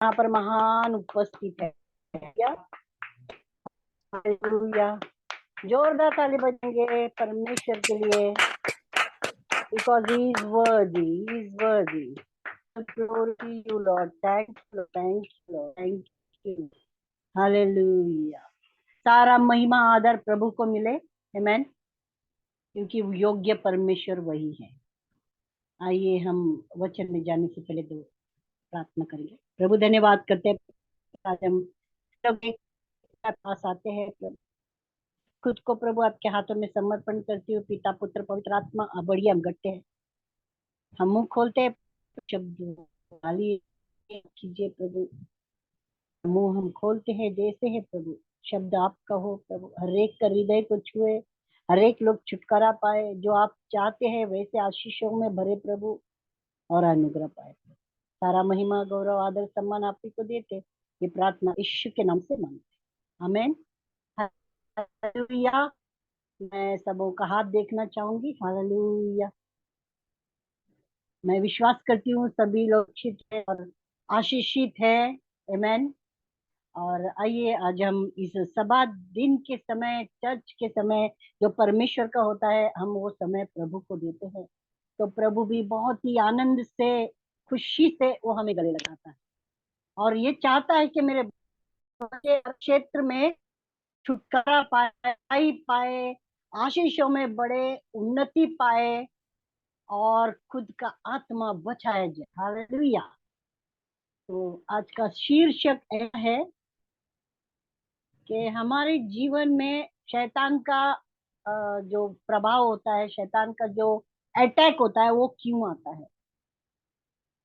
यहाँ पर महान उपस्थित है क्या? हालेलुया। जोरदार ताली बजेंगे परमेश्वर के लिए, बिकॉज ही इज वर्दी, ही इज वर्दी। Glory to you, Lord. Thank you, Lord. Thank you, Lord. Thank you. Hallelujah. सारा महिमा आदर प्रभु को मिले। आमेन। क्योंकि योग्य परमेश्वर वही है। आइए हम वचन में जाने से पहले दो प्रार्थना करेंगे। प्रभु धन्यवाद करते हैं, आज हम लोग एक पास आते हैं। खुद को प्रभु आपके हाथों में समर्पण करती हूँ। पिता पुत्र पवित्र आत्मा बढ़िया हम गट्टे हैं, हम मुंह खोलते हैं, शब्द डालिए कीजिए प्रभु। मुंह हम खोलते हैं, देते हैं प्रभु, शब्द आपका हो प्रभु। हर एक का हृदय को छुए, हर एक लोग छुटकारा पाए, जो आप चाहते हैं वैसे आशीषों में भरे प्रभु, और अनुग्रह पाए। सारा महिमा गौरव आदर सम्मान आप ही को देते। ये प्रार्थना यीशु के नाम से मांगते, आमेन। हालेलुया। मैं सबों का हाथ देखना चाहूंगी। हालेलुया। मैं विश्वास करती हूँ सभी लोग अच्छित है और आशीषित है। आमेन। और आइए आज हम इस सभा दिन के समय, चर्च के समय जो परमेश्वर का होता है, हम वो समय प्रभु को देते हैं। तो प्रभु भी बहुत ही आनंद से, खुशी से वो हमें गले लगाता है और ये चाहता है कि मेरे बच्चे क्षेत्र में छुटकारा पाए, आशीषों में बड़े उन्नति पाए और खुद का आत्मा बचाया जाए। हालेलुया। तो आज का शीर्षक है कि हमारे जीवन में शैतान का जो प्रभाव होता है, शैतान का जो अटैक होता है, वो क्यों आता है।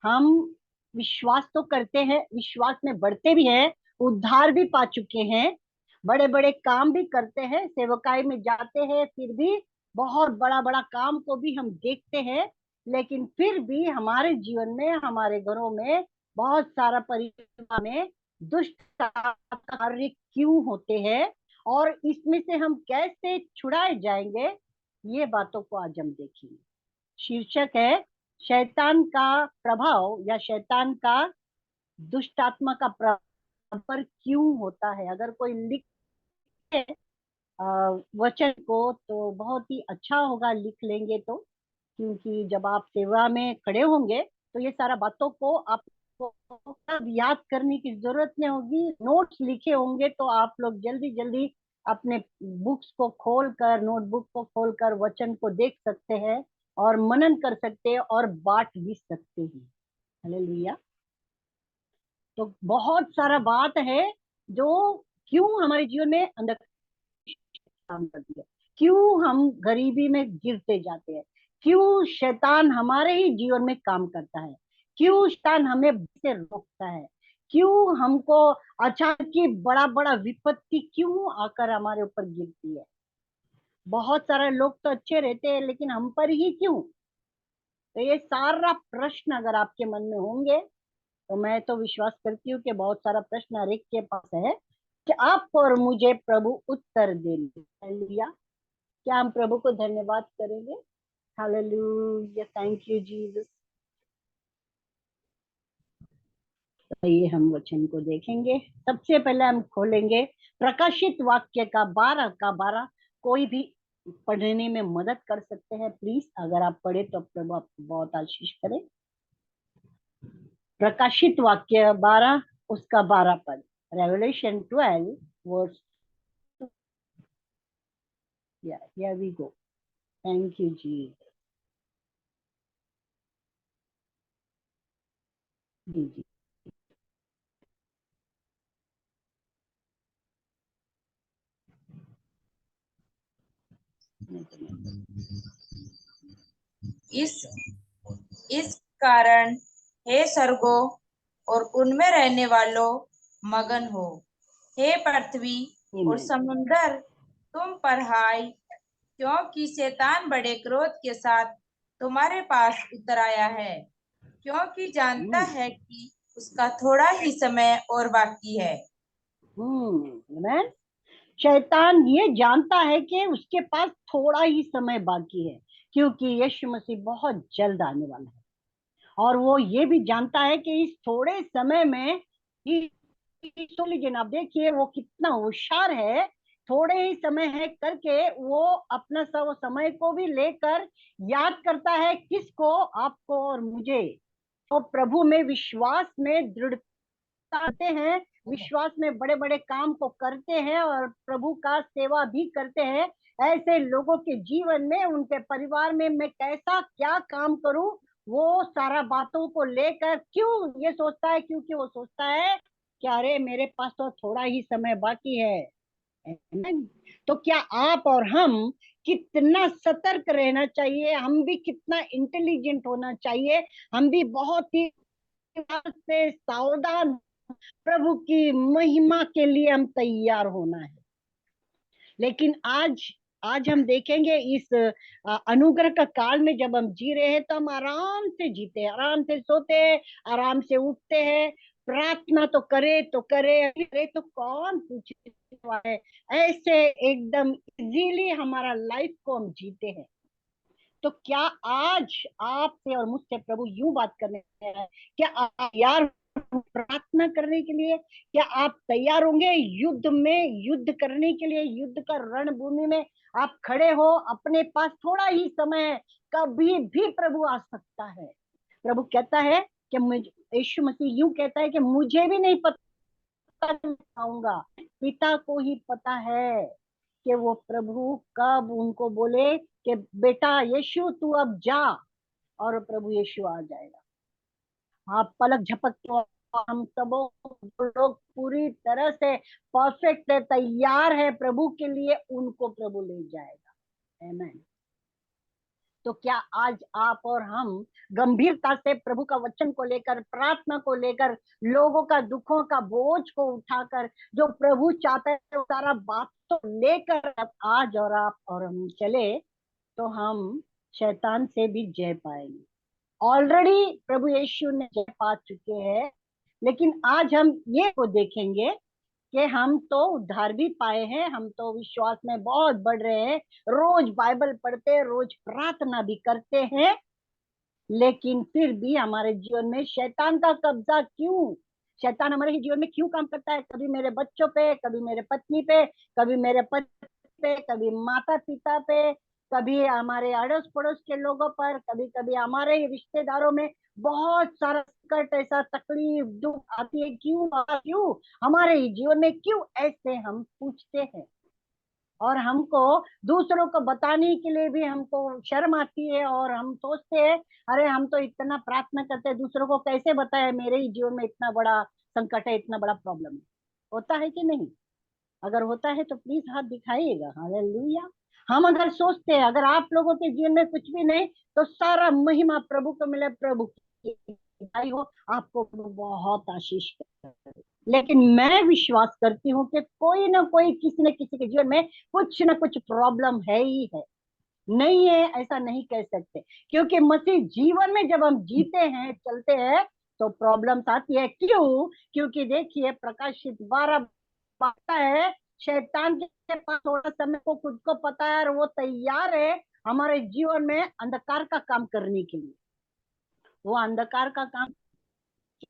हम विश्वास तो करते हैं, विश्वास में बढ़ते भी हैं, उद्धार भी पा चुके हैं, बड़े बड़े काम भी करते हैं, सेवकाई में जाते हैं, फिर भी बहुत बड़ा बड़ा काम को भी हम देखते हैं। लेकिन फिर भी हमारे जीवन में, हमारे घरों में, बहुत सारा परिवार में दुष्ट कार्य क्यों होते हैं और इसमें से हम कैसे छुड़ाए जाएंगे, ये बातों को आज हम देखेंगे। शीर्षक है शैतान का प्रभाव या शैतान का, दुष्ट आत्मा का प्रभाव पर क्यों होता है। अगर कोई लिखे वचन को तो बहुत ही अच्छा होगा, लिख लेंगे तो, क्योंकि जब आप सेवा में खड़े होंगे तो ये सारा बातों को आपको अब याद करने की जरूरत नहीं होगी। नोट्स लिखे होंगे तो आप लोग जल्दी जल्दी अपने बुक्स को खोलकर, नोटबुक को खोलकर वचन को देख सकते हैं और मनन कर सकते हैं और बांट भी सकते हैं। हालेलुया। तो बहुत सारा बात है जो क्यों हमारे जीवन में अंदर काम करती है, क्यों हम गरीबी में गिरते जाते हैं, क्यों शैतान हमारे ही जीवन में काम करता है, क्यों शैतान हमें से रोकता है, क्यों हमको अचानक की बड़ा बड़ा विपत्ति क्यों आकर हमारे ऊपर गिरती है। बहुत सारे लोग तो अच्छे रहते हैं, लेकिन हम पर ही क्यों। तो ये सारा प्रश्न अगर आपके मन में होंगे तो मैं तो विश्वास करती हूँ कि बहुत सारा प्रश्न हर एक के पास है कि आपको और मुझे प्रभु उत्तर देंगे। हालेलुया। क्या हम प्रभु को धन्यवाद करेंगे। हालेलुया। Thank you Jesus. आइए हम वचन को देखेंगे। सबसे पहले हम खोलेंगे प्रकाशित वाक्य का 12 कोई भी पढ़ने में मदद कर सकते हैं प्लीज। अगर आप पढ़े तो प्रभु आपको बहुत आशीष करे। प्रकाशित वाक्य 12 उसका 12 पद, revelation 12 verse. Here we go. Thank you जी। जी जी। इस इस कारण हे स्वर्गो और उनमें रहने वालों मगन हो, हे पृथ्वी और समुंदर तुम पर हाय, क्योंकि शैतान बड़े क्रोध के साथ तुम्हारे पास उतर आया है, क्योंकि जानता है कि उसका थोड़ा ही समय और बाकी है। शैतान ये जानता है कि उसके पास थोड़ा ही समय बाकी है, क्योंकि यीशु मसीह बहुत जल्द आने वाला है। और वो ये भी जानता है कि इस थोड़े समय में सुन लीजिए ना, आप देखिए वो कितना होशियार है। थोड़े ही समय है करके वो अपना सब समय को भी लेकर याद करता है, किसको? आपको और मुझे। तो प्रभु में विश्वास में दृढ़ता आते हैं, विश्वास में बड़े बड़े काम को करते हैं और प्रभु का सेवा भी करते हैं। ऐसे लोगों के जीवन में, उनके परिवार में मैं कैसा क्या काम करूं, वो सारा बातों को लेकर क्यों ये सोचता है? क्योंकि वो सोचता है कि अरे मेरे पास तो थोड़ा ही समय बाकी है। Amen? तो क्या आप और हम कितना सतर्क रहना चाहिए, हम भी कितना इंटेलिजेंट होना चाहिए, हम भी बहुत ही से सावधान, प्रभु की महिमा के लिए हम तैयार होना है। लेकिन आज आज हम देखेंगे इस अनुग्रह का काल में जब हम जी रहे हैं, तो हम आराम से जीते हैं, आराम से सोते हैं, आराम से उठते हैं। प्रार्थना तो करे तो करे तो कौन पूछने वाला है? ऐसे एकदम इजीली हमारा लाइफ को हम जीते हैं। तो क्या आज आपसे और मुझसे प्रभु यूं बात करने हैं? क्या आप तैयार हो प्रार्थना करने के लिए? क्या आप तैयार होंगे युद्ध में, युद्ध करने के लिए? युद्ध का रणभूमि में आप खड़े हो, अपने पास थोड़ा ही समय है, कभी भी प्रभु आ सकता है। प्रभु कहता है कि मुझे, यीशु मसीह यूं कहता है कि मुझे भी नहीं पता, नहीं आऊंगा, पिता को ही पता है कि वो प्रभु कब उनको बोले कि बेटा यीशु तू अब जा, और प्रभु यीशु आ जाएगा। आप पलक झपक तो हम सब लोग पूरी तरह से परफेक्ट है, तैयार है प्रभु के लिए, उनको प्रभु ले जाएगा। आमेन। तो क्या आज आप और हम गंभीरता से प्रभु का वचन को लेकर, प्रार्थना को लेकर, लोगों का दुखों का बोझ को उठाकर, जो प्रभु चाहता है वो सारा बात तो लेकर आज और आप और हम चले, तो हम शैतान से भी जय पाएंगे। ऑलरेडी प्रभु यीशु ने जय पा चुके हैं, लेकिन आज हम ये को देखेंगे कि हम तो उद्धार भी पाए हैं, हम तो विश्वास में बहुत बढ़ रहे हैं, रोज बाइबल पढ़ते हैं, रोज प्रार्थना भी करते हैं, लेकिन फिर भी हमारे जीवन में शैतान का कब्जा क्यों? शैतान हमारे जीवन में क्यों काम करता है? कभी मेरे बच्चों पे, कभी मेरे पत्नी पे, कभी मेरे पति पे, कभी माता पिता पे, कभी हमारे अड़ोस पड़ोस के लोगों पर, कभी कभी हमारे ही रिश्तेदारों में। बहुत सारा संकट, ऐसा तकलीफ दुख आती है, क्यों हमारे ही जीवन में, क्यों ऐसे हम पूछते हैं। और हमको दूसरों को बताने के लिए भी हमको शर्म आती है, और हम सोचते हैं अरे हम तो इतना प्रार्थना करते हैं, दूसरों को कैसे बताए मेरे ही जीवन में इतना बड़ा संकट है, इतना बड़ा प्रॉब्लम है। होता है कि नहीं? अगर होता है तो प्लीज हाथ दिखाइएगा। हालेलुया। हम अगर सोचते हैं अगर आप लोगों के जीवन में कुछ भी नहीं, तो सारा महिमा प्रभु को मिले, प्रभु की भाई हो, आपको प्रभु बहुत आशीष करे। लेकिन मैं विश्वास करती हूँ कि कोई ना कोई, किसी न किसी के जीवन में कुछ ना कुछ प्रॉब्लम है ही है। नहीं है ऐसा नहीं कह सकते, क्योंकि मसीह जीवन में जब हम जीते हैं, चलते हैं, तो प्रॉब्लम्स आती है। क्यों? क्योंकि देखिए प्रकाशित 12 आता है, शैतान के पास थोड़ा समय को खुद को पता है, और वो तैयार है हमारे जीवन में अंधकार का काम करने के लिए। वो अंधकार का काम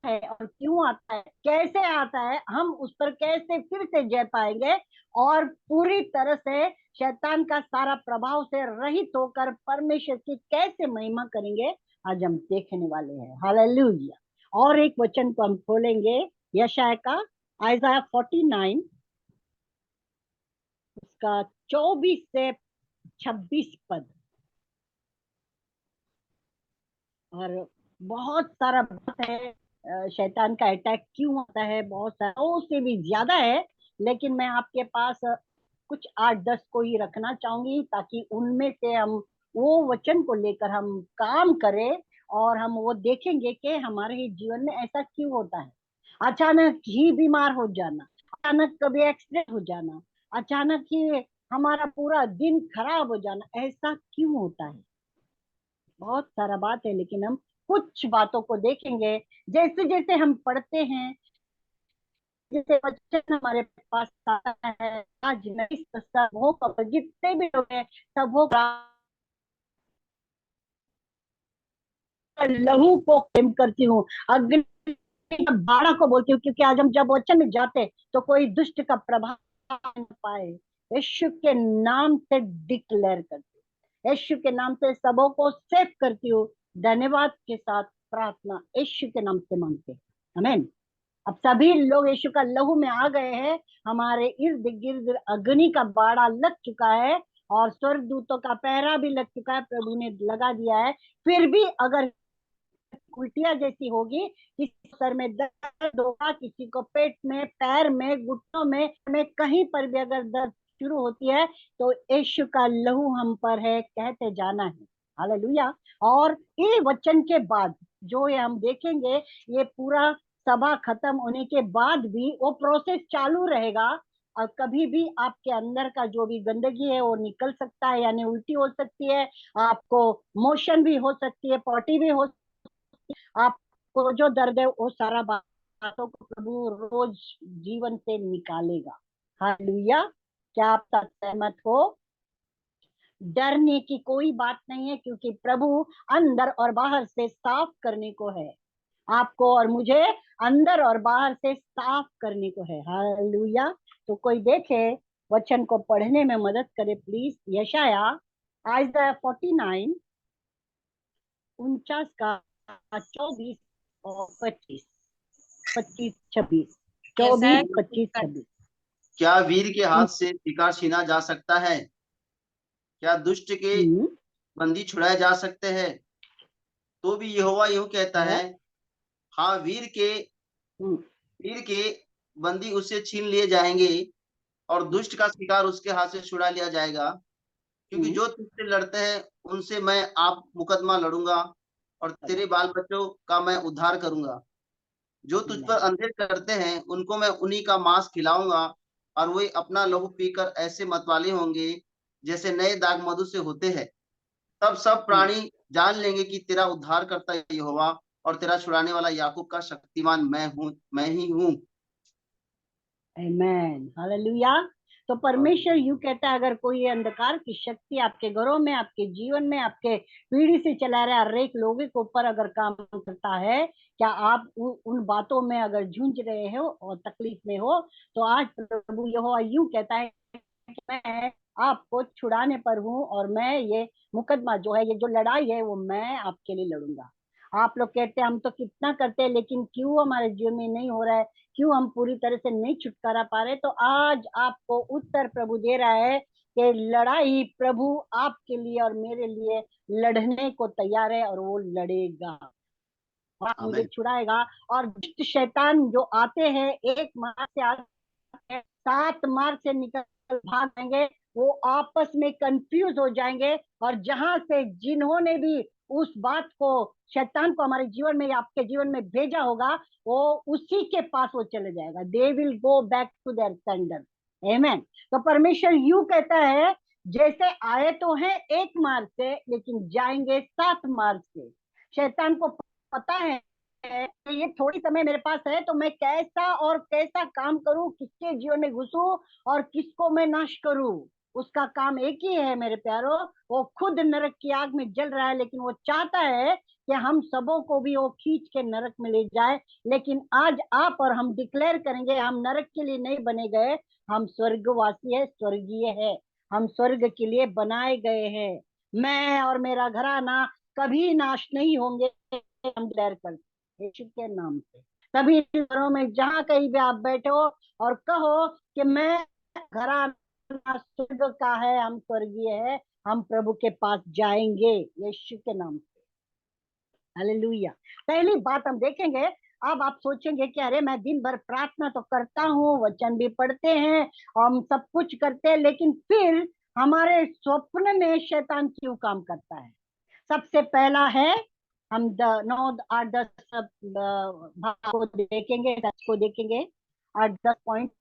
है और क्यों आता है, कैसे आता है, हम उस पर कैसे फिर से जय पाएंगे, और पूरी तरह से शैतान का सारा प्रभाव से रहित होकर परमेश्वर की कैसे महिमा करेंगे, आज हम देखने वाले हैं। हालेलुया। और एक वचन को हम खोलेंगे, यशाया का, आइज़ाया 49, उसका 24 से 26 पद। और बहुत सारा बात है, शैतान का अटैक क्यों होता है, बहुत सारा, उससे भी ज्यादा है। लेकिन मैं आपके पास कुछ 8-10 को ही रखना चाहूंगी, ताकि उनमें से हम वो वचन को लेकर हम काम करें, और हम वो देखेंगे कि हमारे ही जीवन में ऐसा क्यों होता है। अचानक ही बीमार हो जाना, अचानक कभी एक्सीडेंट हो जाना, अचानक ही हमारा पूरा दिन खराब हो जाना, ऐसा क्यों होता है? बहुत सारा बात है, लेकिन हम कुछ बातों को देखेंगे। जैसे जैसे हम पढ़ते हैं, जैसे वचन हमारे पास आता है, आज मैं इस सबों का, जितने भी लोग हैं सबों का लहू को प्रेम करती हूँ, अग्नि बाड़ा को बोलती हूँ, क्योंकि आज हम जब वचन में जाते तो कोई दुष्ट का प्रभाव न पाए। यीशु के नाम से डिक्लेयर करती हूँ, यीशु के नाम से सबों को सेव करती हूँ। धन्यवाद के साथ प्रार्थना यीशु के नाम से मांगते हैं, आमीन। अब सभी लोग यीशु का लहू में आ गए हैं, हमारे इर्द गिर्द अग्नि का बाड़ा लग चुका है और स्वर्गदूतों का पहरा भी लग चुका है, प्रभु ने लगा दिया है। फिर भी अगर उल्टियां जैसी होगी, किसी सर में दर्द होगा, किसी को पेट में, पैर में, घुटनों में कहीं पर भी अगर दर्द शुरू होती है तो यीशु का लहू हम पर है, कहते जाना है। हालेलुया। और ये वचन के बाद जो ये हम देखेंगे, ये पूरा सभा खत्म होने के बाद भी वो प्रोसेस चालू रहेगा। और कभी भी आपके अंदर का जो भी गंदगी है वो निकल सकता है, यानी उल्टी हो सकती है, आपको मोशन भी हो सकती है, पॉटी भी हो, आपको जो दर्द है वो सारा बातों को प्रभु रोज जीवन से निकालेगा। हालेलुया। क्या आप सब सहमत हो? डरने की कोई बात नहीं है, क्योंकि प्रभु अंदर और बाहर से साफ करने को है, आपको और मुझे अंदर और बाहर से साफ करने को है। हालेलुया। तो कोई देखे, वचन को पढ़ने में मदद करे प्लीज। यशाया आइज़ाया 49 49 का 24 और 25, 26। यशायाह 24, 25, 26। क्या वीर के हाथ से शिकार छीना जा सकता है? क्या दुष्ट के बंदी छुड़ाए जा सकते हैं? तो भी यहोवा यूं कहता है, हाँ, वीर के बंदी उससे छीन लिए जाएंगे और दुष्ट का शिकार उसके हाथ से छुड़ा लिया जाएगा, क्योंकि जो तुझसे लड़ते हैं उनसे मैं आप मुकदमा लड़ूंगा और तेरे बाल बच्चों का मैं उद्धार करूंगा। जो तुझ पर अंधेर करते हैं उनको मैं उन्हीं का मांस खिलाऊंगा और वे अपना लहू पीकर ऐसे मतवाले होंगे जैसे नए दाग मधु से होते हैं। तब सब प्राणी जान लेंगे कि तेरा उद्धार करता यहोवा और तेरा छुड़ाने वाला याकूब का शक्तिमान मैं ही हूँ। आमीन। हालेलुया। तो परमेश्वर यूं कहता है, अगर कोई अंधकार की शक्ति आपके घरों में, आपके जीवन में, आपके पीढ़ी से चला रहा हर एक लोगों के ऊपर अगर काम करता है, क्या आप उन बातों में अगर झूंझ रहे हो और तकलीफ में हो, तो आज प्रभु यहोवा यूं कहता है कि मैं आपको छुड़ाने पर हूँ और मैं ये मुकदमा जो है, ये जो लड़ाई है वो मैं आपके लिए लड़ूंगा। आप लोग कहते हैं हम तो कितना करते हैं, लेकिन क्यों हमारे जीवन में नहीं हो रहा है, क्यों हम पूरी तरह से नहीं छुटकारा पा रहे? तो आज आपको उत्तर प्रभु दे रहा है कि लड़ाई प्रभु आपके लिए और मेरे लिए लड़ने को तैयार है और वो लड़ेगा, मुझे छुड़ाएगा। और दुष्ट शैतान जो आते हैं, एक मार्ग से आते हैं, 7 मार्ग से निकल भाग जाएंगे, वो आपस में कंफ्यूज हो जाएंगे, और जहां से जिन्होंने भी उस बात को, शैतान को हमारे जीवन में या आपके जीवन में भेजा होगा, वो उसी के पास वो चले जाएगा। They will go back to their sender. Amen. तो परमेश्वर यूं कहता है, जैसे आए तो हैं एक मार्ग से, लेकिन जाएंगे 7 मार्ग से। शैतान को पता है कि ये थोड़ी समय मेरे पास है, तो मैं कैसा और कैसा काम करूं, किसके जीवन में घुसूं और किसको मैं नाश करूं। उसका काम एक ही है मेरे प्यारो, वो खुद नरक की आग में जल रहा है, लेकिन वो चाहता है कि हम सबों को भी वो खींच के नरक में ले जाए। लेकिन आज आप और हम डिक्लेयर करेंगे, हम नरक के लिए नहीं बने गए, हम स्वर्गवासी है, स्वर्गीय है, हम स्वर्ग के लिए बनाए गए हैं। मैं और मेरा घराना कभी नाश नहीं होंगे, हम डिक्लेयर करते यीशु के नाम से। सभी घरों में जहां कहीं भी आप बैठे हो और कहो कि मैं घराना स्वर्ग का है, हम स्वर्गीय है, हम प्रभु के पास जाएंगे यीशु के नाम से। हालेलुया। पहली बात हम देखेंगे। अब आप सोचेंगे कि अरे मैं दिन भर प्रार्थना तो करता हूँ, वचन भी पढ़ते हैं, हम सब कुछ करते हैं, लेकिन फिर हमारे स्वप्न में शैतान क्यों काम करता है? सबसे पहला है, हम 9, 8, 10 भाग को देखेंगे, 10 को देखेंगे, 8-10 पॉइंट,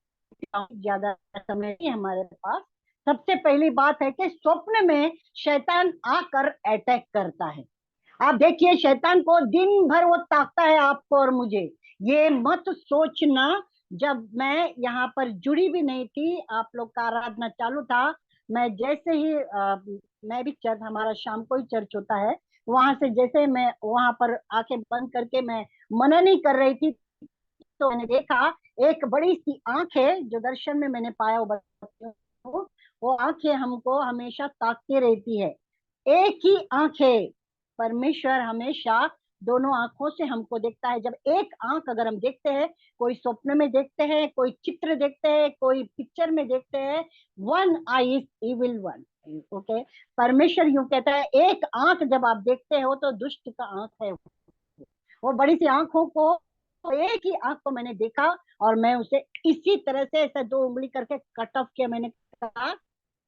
ज्यादा समय नहीं हमारे पास। सबसे पहली बात है कि स्वप्न में शैतान आकर अटैक करता है। आप देखिए, शैतान को दिन भर वो ताकता है आपको और मुझे। ये मत सोचना, जब मैं यहाँ पर जुड़ी भी नहीं थी, आप लोग का आराधना चालू था, मैं जैसे ही मैं भी चर्च, हमारा शाम को ही चर्च होता है, वहां से जैसे मैं वहां पर आंखें बंद करके मैं मनन ही कर रही थी, तो मैंने देखा एक बड़ी सी आंख है, जो दर्शन में मैंने पाया, वो बताती हूँ। वो आंखें हमको हमेशा ताकते रहती है, एक ही आंख है। परमेश्वर हमेशा दोनों आंखों से हमको देखता है। जब एक आंख अगर हम देखते हैं, कोई स्वप्न में देखते हैं, कोई चित्र देखते हैं, कोई पिक्चर में देखते हैं, one I is evil one. Okay, परमेश्वर यूं कहता है, एक आंख जब आप देखते हो तो दुष्ट का आंख है वो बड़ी सी आंखों को, तो एक ही आंख को मैंने देखा और मैं उसे इसी तरह से ऐसा 2 उंगली करके कट ऑफ किया। मैंने कहा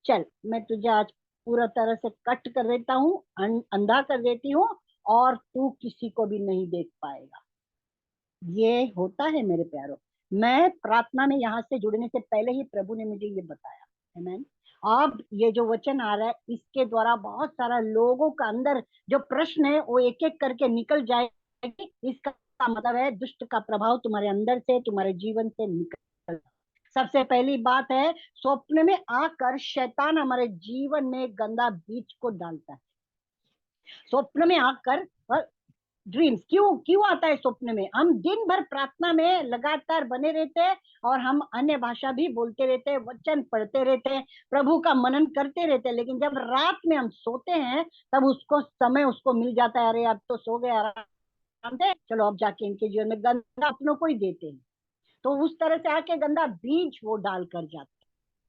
चल, मैं तुझे आज पूरा तरह से कट कर देता हूँ, अंधा कर देती हूँ, और तू किसी को भी नहीं देख पाएगा। ये होता है मेरे प्यारों। मैं प्रार्थना में यहाँ से जुड़ने से पहले ही प्रभु ने मुझे ये बताया। आमीन। अब ये जो वचन आ रहा है, इसके द्वारा बहुत सारा लोगों का अंदर जो प्रश्न है वो एक एक करके निकल जाएगी। इसका मतलब है दुष्ट का प्रभाव तुम्हारे अंदर से, तुम्हारे जीवन से निकल। सबसे पहली बात है, स्वप्न में आकर शैतान हमारे जीवन में गंदा बीज को डालता है। स्वप्न में आकर, ड्रीम्स क्यों क्यों आता है स्वप्न में? हम दिन भर प्रार्थना में लगातार बने रहते हैं और हम अन्य भाषा भी बोलते रहते हैं, वचन पढ़ते रहते हैं, प्रभु का मनन करते रहते हैं, लेकिन जब रात में हम सोते हैं तब उसको समय उसको मिल जाता है, अरे अब तो सो गए आराम से, चलो अब जाके इनके जीवन में गंदा अपनों को ही देते हैं। तो उस तरह से आके गंदा बीज वो डाल कर जाते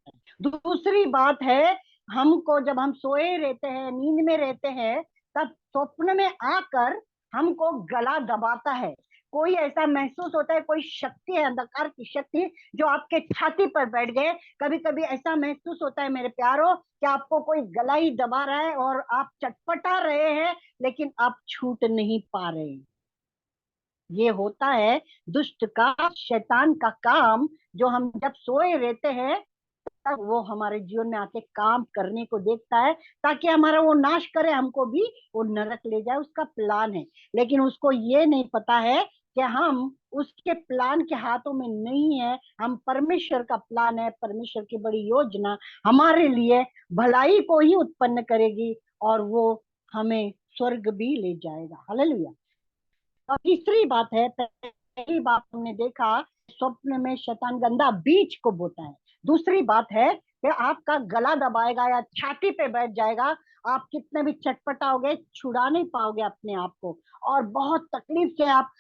हैं। दूसरी बात है, हमको जब हम सोए रहते हैं, नींद में रहते हैं, तब स्वप्न में आकर हमको गला दबाता है। कोई ऐसा महसूस होता है, कोई शक्ति है, अंधकार की शक्ति जो आपके छाती पर बैठ गए। कभी कभी ऐसा महसूस होता है मेरे प्यारों कि आपको कोई गला ही दबा रहा है और आप चटपटा रहे हैं, लेकिन आप छूट नहीं पा रहे हैं। ये होता है दुष्ट का, शैतान का काम, जो हम जब सोए रहते हैं तब वो हमारे जीवन में आके काम करने को देखता है, ताकि हमारा वो नाश करे, हमको भी वो नरक ले जाए, उसका प्लान है। लेकिन उसको ये नहीं पता है कि हम उसके प्लान के हाथों में नहीं है, हम परमेश्वर का प्लान है। परमेश्वर की बड़ी योजना हमारे लिए भलाई को ही उत्पन्न करेगी और वो हमें स्वर्ग भी ले जाएगा। हालेलुया। और तीसरी बात है, पहली बात हमने देखा, स्वप्न में शैतान गंदा बीज को बोता है। दूसरी बात है कि आपका गला दबाएगा या छाती पे बैठ जाएगा, आप कितने भी चटपटाओगे छुड़ा नहीं पाओगे अपने आप को, और बहुत तकलीफ से आप,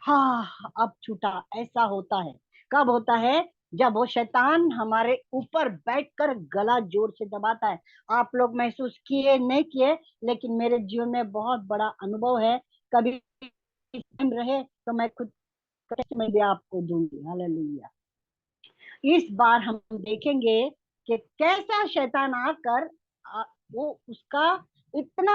हाँ अब छूटा, ऐसा होता है। कब होता है? जब वो शैतान हमारे ऊपर बैठकर गला जोर से दबाता है। आप लोग महसूस किए नहीं किए, लेकिन मेरे जीवन में बहुत बड़ा अनुभव है। कभी रहे तो मैं खुद मैं भी आपको दूंगी। हालेलुया। इस बार हम देखेंगे कि कैसा शैतान आकर वो उसका इतना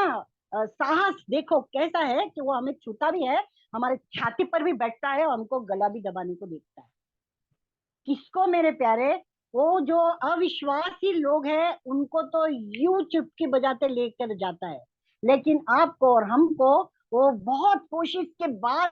साहस देखो कैसा है कि वो हमें छूता भी है, हमारे छाती पर भी बैठता है और हमको गला भी दबाने को देखता है। किसको मेरे प्यारे? वो जो अविश्वासी लोग हैं उनको तो यूं चुटकी बजाते लेकर जाता है, लेकिन आपको और हमको वो बहुत कोशिश के बाद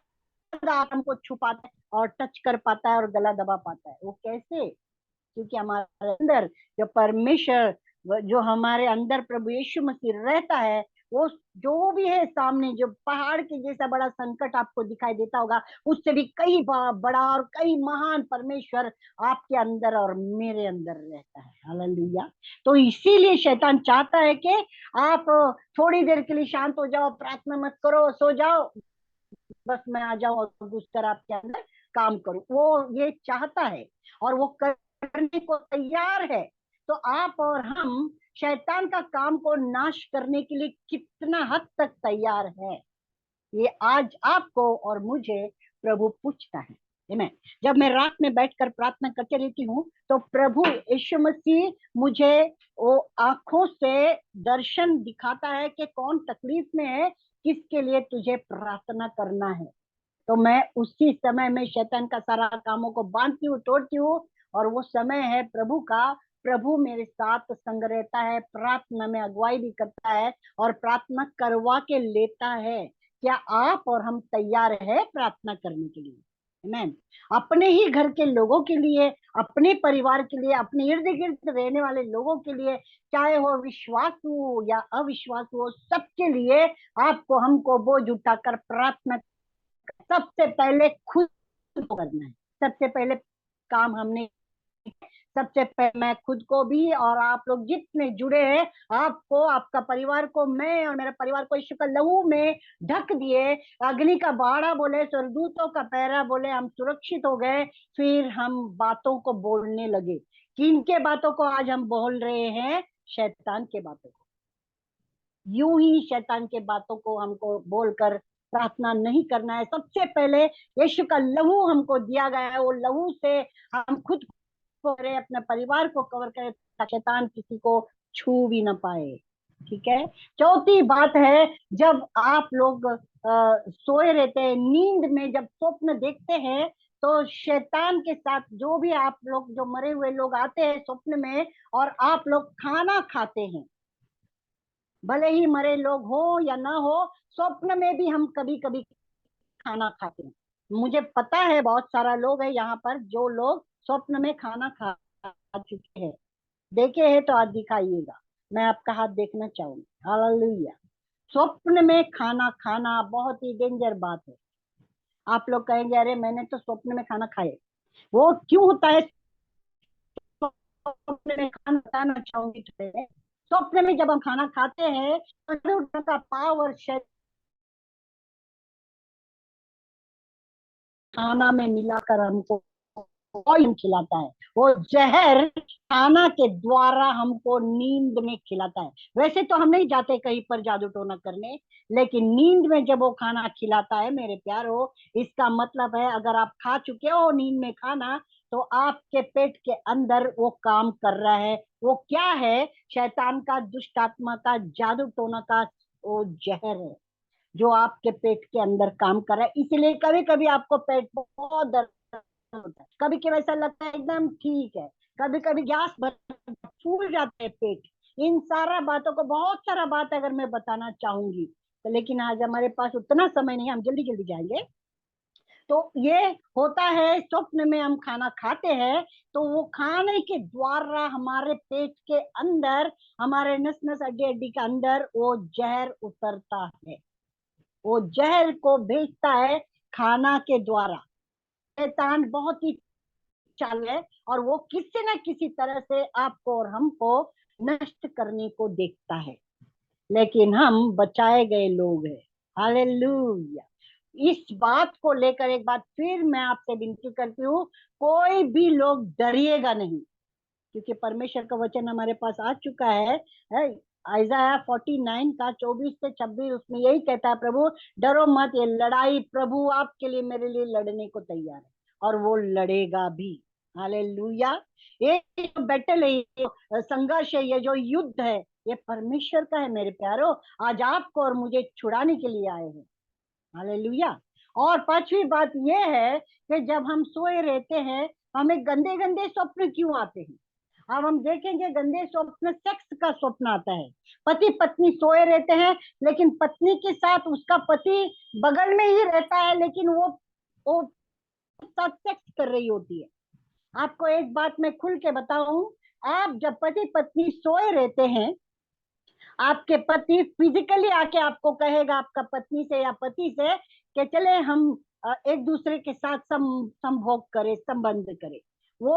हमको छुपाता है और टच कर पाता है और गला दबा पाता है। वो कैसे? क्योंकि हमारे अंदर जो परमेश्वर, जो हमारे अंदर प्रभु यीशु मसीह रहता है, वो जो भी है सामने, जो पहाड़ के जैसा बड़ा संकट आपको दिखाई देता होगा, उससे भी कई बड़ा और कई महान परमेश्वर आपके अंदर और मेरे अंदर रहता है। हालेलुया। तो इसीलिए शैतान चाहता है कि आप थोड़ी देर के लिए शांत हो जाओ, प्रार्थना मत करो, सो जाओ, बस मैं आ जाऊं और घुसकर आपके अंदर काम करूं। वो ये चाहता है और वो करने को तैयार है। तो आप और हम शैतान का काम को नाश करने के लिए कितना हद तक तैयार है, ये आज आपको और मुझे प्रभु पूछता है। मैं जब मैं रात में बैठकर प्रार्थना करते रहती हूँ तो प्रभु यीशु मसीह मुझे वो आंखों से दर्शन दिखाता है कि कौन तकलीफ में है, किसके लिए तुझे प्रार्थना करना है। तो मैं उसी समय में शैतान का सारा कामों को बांधती हूँ, तोड़ती हूँ, और वो समय है प्रभु का। प्रभु मेरे साथ संग रहता है, प्रार्थना में अगुवाई भी करता है और प्रार्थना करवा के लेता है। क्या आप और हम तैयार है प्रार्थना करने के लिए? आमीन। अपने ही घर के लोगों के लिए, अपने परिवार के लिए, अपने इर्द गिर्द रहने वाले लोगों के लिए, चाहे वो विश्वास हो या अविश्वास हो, सबके लिए आपको हमको बोझ उठाकर प्रार्थना सबसे पहले खुद को करना है। सबसे पहले काम हमने, सबसे पहले मैं खुद को भी और आप लोग जितने जुड़े हैं, आपको, आपका परिवार को, मैं और मेरा परिवार को यीशु का लहू में ढक दिए, अग्नि का बाड़ा बोले, स्वर्गदूतों का पहरा बोले, हम सुरक्षित हो गए। फिर हम बातों को बोलने लगे। किन के बातों को आज हम बोल रहे हैं? शैतान के बातों को। यूं ही शैतान के बातों को हमको बोलकर प्रार्थना नहीं करना है। सबसे पहले यीशु का लहू हमको दिया गया है, वो लहू से हम खुद को करें, अपने परिवार को कवर करें, ताकि शैतान किसी को छू भी ना पाए। ठीक है। चौथी बात है, जब आप लोग सोए रहते हैं, नींद में जब स्वप्न देखते हैं, तो शैतान के साथ जो भी आप लोग, जो मरे हुए लोग आते हैं स्वप्न में, और आप लोग खाना खाते हैं, भले ही मरे लोग हो या ना हो, स्वप्न में भी हम कभी कभी खाना खाते हैं। मुझे पता है बहुत सारा लोग है यहाँ पर जो लोग स्वप्न में खाना खा चुके हैं। देखे हैं तो आज दिखाइएगा, मैं आपका हाथ देखना चाहूंगी। हालेलुया। स्वप्न में खाना खाना बहुत ही डेंजर बात है। आप लोग कहेंगे अरे मैंने तो स्वप्न में खाना खाए, वो क्यों होता है? स्वप्न में खाना बताना चाहूंगी तुम्हें। स्वप्न में जब हम खाना खाते हैं तो का पावर खाना में मिलाकर हमको ऑयल खिलाता है। वो जहर खाना के द्वारा हमको नींद में खिलाता है। वैसे तो हम नहीं जाते कहीं पर जादू टोना करने, लेकिन नींद में जब वो खाना खिलाता है मेरे प्यारो, इसका मतलब है अगर आप खा चुके हो नींद में खाना, तो आपके पेट के अंदर वो काम कर रहा है। वो क्या है? शैतान का, दुष्ट आत्मा का, जादू टोना का वो जहर है जो आपके पेट के अंदर काम कर रहा है। इसलिए कभी कभी आपको पेट बहुत दर्द होता है, कभी कभी ऐसा लगता है एकदम ठीक है, कभी कभी गैस फूल जाता है पेट। इन सारा बातों को, बहुत सारा बात अगर मैं बताना चाहूंगी तो, लेकिन आज हमारे पास उतना समय नहीं है, हम जल्दी जल्दी जाएंगे। तो ये होता है, स्वप्न में हम खाना खाते हैं तो वो खाने के द्वारा हमारे पेट के अंदर, हमारे नस नस हड्डी हड्डी के अंदर वो जहर उतरता है। वो जहर को भेजता है खाना के द्वारा। शैतान बहुत ही चाल है और वो किसी न किसी तरह से आपको और हमको नष्ट करने को देखता है, लेकिन हम बचाए गए लोग हैं। हालेलुया। इस बात को लेकर एक बात फिर मैं आपसे विनती करती हूँ, कोई भी लोग डरिएगा नहीं, क्योंकि परमेश्वर का वचन हमारे पास आ चुका है। आइज़ाया 49 का 24 से 26, उसमें यही कहता है, प्रभु डरो मत, ये लड़ाई प्रभु आपके लिए, मेरे लिए लड़ने को तैयार है और वो लड़ेगा भी। हालेलुया। ये जो बैटल है, ये संघर्ष है, ये जो युद्ध है, ये परमेश्वर का है मेरे प्यारो। आज आपको और मुझे छुड़ाने के लिए आए हैं। हालेलुया। और पांचवी बात यह है कि जब हम सोए रहते हैं, हमें गंदे गंदे स्वप्न क्यों आते हैं? अब हम देखेंगे, गंदे स्वप्न सेक्स का स्वप्न आता है। पति पत्नी सोए रहते हैं, लेकिन पत्नी के साथ उसका पति बगल में ही रहता है, लेकिन वो साथ सेक्स कर रही होती है। आपको एक बात मैं खुल के बताऊं, आप जब पति पत्नी सोए रहते हैं, आपके पति फिजिकली आके आपको कहेगा, आपका पत्नी से या पति से, कि चले हम एक दूसरे के साथ संभोग करें, संबंध करें। वो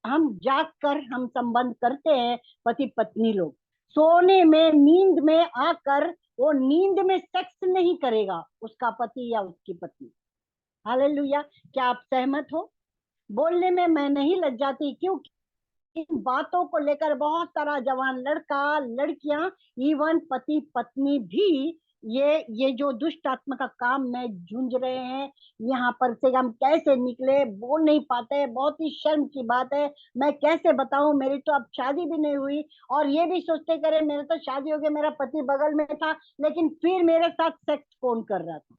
हम जाग कर हम संबंध करते हैं, पति पत्नी लोग सोने में, नींद में आकर वो नींद में सेक्स नहीं करेगा उसका पति या उसकी पत्नी। हालेलुया। क्या आप सहमत हो? बोलने में मैं नहीं लज्जाती, क्योंकि इन बातों को लेकर बहुत सारा जवान लड़का, लड़कियां, इवन पति पत्नी भी ये जो दुष्ट आत्मा का काम में जूझ रहे हैं। यहाँ पर से हम कैसे निकले बोल नहीं पाते, बहुत ही शर्म की बात है। मैं कैसे बताऊं, मेरी तो अब शादी भी नहीं हुई, और ये भी सोचते करे मेरे तो शादी हो गई, मेरा पति बगल में था, लेकिन फिर मेरे साथ सेक्स कौन कर रहा था,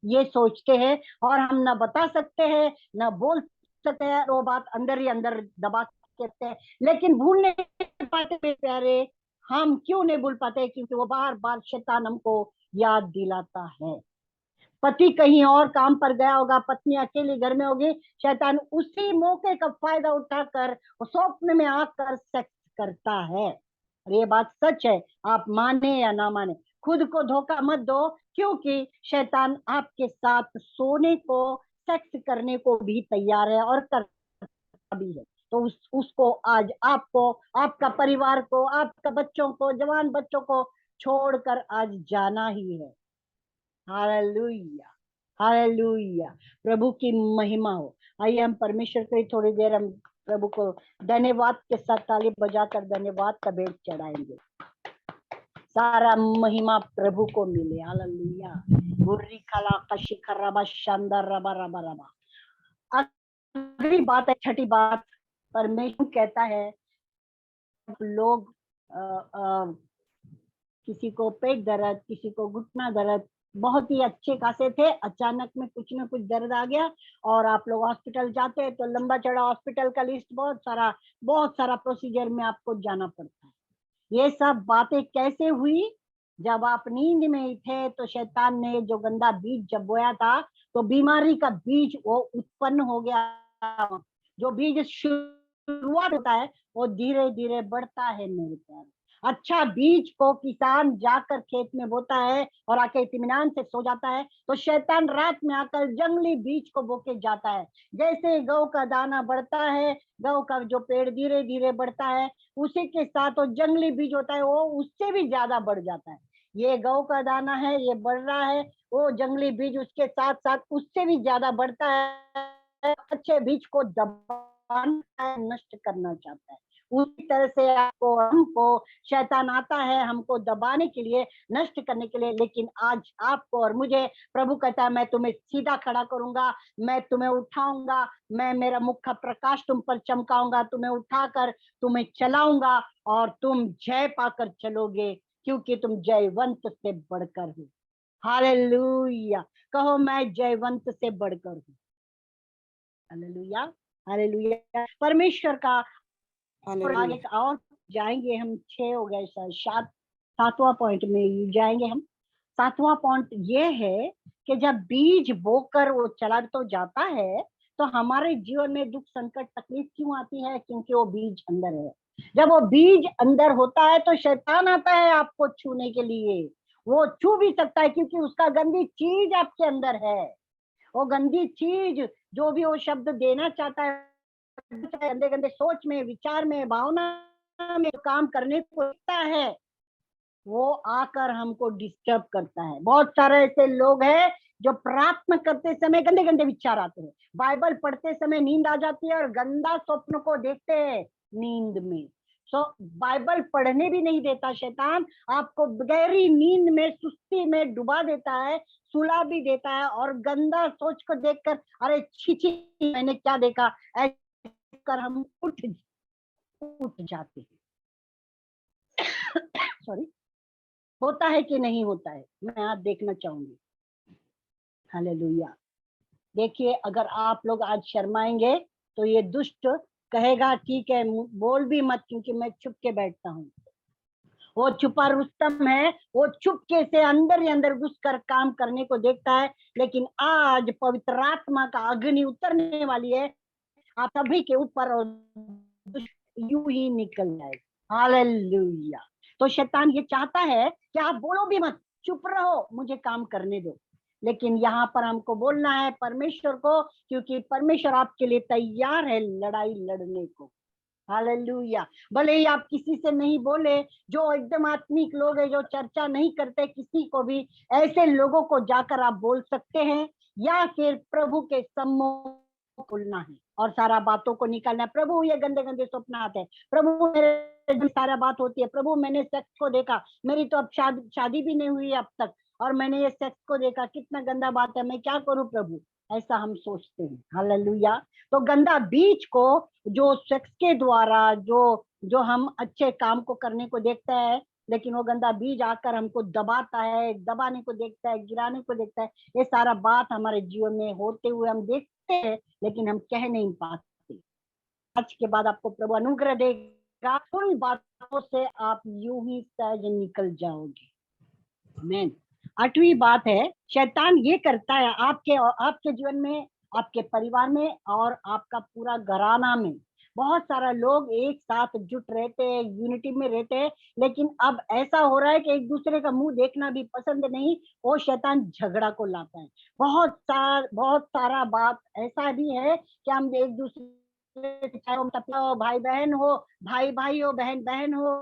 ये सोचते हैं। और हम ना बता सकते हैं, ना बोल सकते हैं, वो बात अंदर ही अंदर दबा कहते हैं, लेकिन भूल नहीं पाते मेरे प्यारे। हम क्यों नहीं भूल पाते? क्योंकि वो बार बार शैतान हमको याद दिलाता है। पति कहीं और काम पर गया होगा, पत्नी अकेली घर में होगी, शैतान उसी मौके का फायदा उठाकर स्वप्न में आकर सेक्स करता है। और ये बात सच है, आप माने या ना माने, खुद को धोखा मत दो, क्योंकि शैतान आपके साथ सोने को, सेक्स करने को भी तैयार है और करता भी है। तो उसको आज आपको, आपका परिवार को, आपका बच्चों को, जवान बच्चों को छोड़कर आज जाना ही है। हालेलुया, हालेलुया, प्रभु की महिमा हो। आइए हम परमेश्वर को थोड़ी देर हम प्रभु को धन्यवाद के साथ ताली बजाकर धन्यवाद का भेंट चढ़ाएंगे। सारा महिमा प्रभु को मिले। हालेलुया। गुर्री खला कशी खराबा शानदार रबा रबा रबा। अगली बात है, छठी बात, परमेश्वर कहता है लोग किसी को पेट दर्द, किसी को घुटना दर्द, बहुत ही अच्छे खासे थे, अचानक में कुछ ना कुछ दर्द आ गया और आप लोग हॉस्पिटल जाते हैं तो लंबा चढ़ा हॉस्पिटल का लिस्ट, बहुत सारा प्रोसीजर में आपको जाना पड़ता है। ये सब बातें कैसे हुई? जब आप नींद में ही थे तो शैतान ने जो गंदा बीज जब बोया था तो बीमारी का बीज वो उत्पन्न हो गया। जो बीज शुरुआत होता है वो धीरे धीरे बढ़ता है मेरे प्यारे। अच्छा बीज को किसान जाकर खेत में बोता है और आके इत्मीनान से सो जाता है, तो शैतान रात में आकर जंगली बीज को बोके जाता है। जैसे गौ का दाना बढ़ता है, गौ का जो पेड़ धीरे धीरे बढ़ता है, उसी के साथ वो जंगली बीज होता है वो उससे भी ज्यादा बढ़ जाता है। ये गौ का दाना है, ये बढ़ रहा है, वो जंगली बीज उसके साथ साथ उससे भी ज्यादा बढ़ता है। अच्छे बीज को दबाना है, नष्ट करना चाहता है। उसी तरह से आपको, हमको शैतान आता है हमको दबाने के लिए, नष्ट करने के लिए। लेकिन आज आपको और मुझे प्रभु कहता है मैं तुम्हें सीधा खड़ा करूंगा, मैं तुम्हें उठाऊंगा, मैं मेरा मुख का प्रकाश तुम पर चमकाऊंगा, तुम्हें उठाकर तुम्हें चलाऊंगा और तुम जय पाकर चलोगे, क्योंकि तुम जयवंत से बढ़कर हो। हालेलुया, कहो मैं जयवंत से बढ़कर हूँ। Hallelujah, hallelujah. परमेश्वर का आगे और जाएंगे हम, 6 हो गए, 7वां पॉइंट में जाएंगे हम। 7वां पॉइंट ये है कि जब बीज बोकर वो चला तो जाता है तो हमारे जीवन में दुख संकट तकलीफ क्यों आती है? क्योंकि वो बीज अंदर है। जब वो बीज अंदर होता है तो शैतान आता है आपको छूने के लिए। वो छू भी सकता है क्योंकि उसका गंदी चीज आपके अंदर है। वो गंदी चीज जो भी वो शब्द देना चाहता है, गंदे गंदे सोच में, विचार में, भावना में काम करने को लगता है, वो आकर हमको डिस्टर्ब करता है। बहुत सारे ऐसे लोग हैं जो प्रार्थना करते समय गंदे गंदे विचार आते हैं, बाइबल पढ़ते समय नींद आ जाती है और गंदा स्वप्न को देखते हैं नींद में। बाइबल पढ़ने भी नहीं देता शैतान, आपको गहरी नींद में, सुस्ती में डुबा देता है, सुला भी देता है और गंदा सोच को देखकर अरे छी छी मैंने क्या देखा, कर हम उठ जाते हैं। सॉरी, होता है कि नहीं होता है, मैं आज देखना चाहूंगी। हालेलुया। देखिए, अगर आप लोग आज शर्माएंगे तो ये दुष्ट कहेगा ठीक है बोल भी मत, क्योंकि मैं छुप के बैठता हूँ। वो छुपा रुस्तम है, वो चुपके से अंदर ही अंदर घुसकर काम करने को देखता है। लेकिन आज पवित्र आत्मा का अग्नि उतरने वाली है आप सभी के ऊपर और यूं ही निकल जाएगा। हालेलुया। तो शैतान ये चाहता है कि आप बोलो भी मत, चुप रहो, मुझे काम करने दो। लेकिन यहाँ पर हमको बोलना है परमेश्वर को, क्योंकि परमेश्वर आपके लिए तैयार है लड़ाई लड़ने को। हालेलुया। भले ही आप किसी से नहीं बोले, जो एकदम आत्मिक लोग हैं, जो चर्चा नहीं करते किसी को भी, ऐसे लोगों को जाकर आप बोल सकते हैं, या फिर प्रभु के सम्मुख बोलना है और सारा बातों को निकालना है। प्रभु ये गंदे गंदे स्वप्न आते हैं, प्रभु मेरे सारा बात होती है, प्रभु मैंने सेक्स को देखा, मेरी तो अब शादी भी नहीं हुई अब तक, और मैंने ये सेक्स को देखा, कितना गंदा बात है, मैं क्या करूं प्रभु? ऐसा हम सोचते हैं। हालेलुया। तो गंदा बीज को जो सेक्स के द्वारा जो हम अच्छे काम को करने को देखते हैं, लेकिन वो गंदा बीज आकर हमको दबाता है, दबाने को देखता है, गिराने को देखता है। ये सारा बात हमारे जीवन में होते हुए हम देखते हैं, लेकिन हम कह नहीं पाते। आज के बाद आपको प्रभु अनुग्रह देगा, उन बातों से आप यूं ही सहज निकल जाओगे। आमीन। 8वीं बात है, शैतान ये करता है आपके जीवन में, आपके परिवार में और आपका पूरा घराना में, बहुत सारा लोग एक साथ जुट रहते हैं, यूनिटी में रहते हैं, लेकिन अब ऐसा हो रहा है कि एक दूसरे का मुंह देखना भी पसंद नहीं, वो शैतान झगड़ा को लाता है। बहुत सारा बात ऐसा भी है कि हम एक दूसरे, चाहे हम पति हो, भाई बहन हो, भाई भाई हो, बहन बहन हो,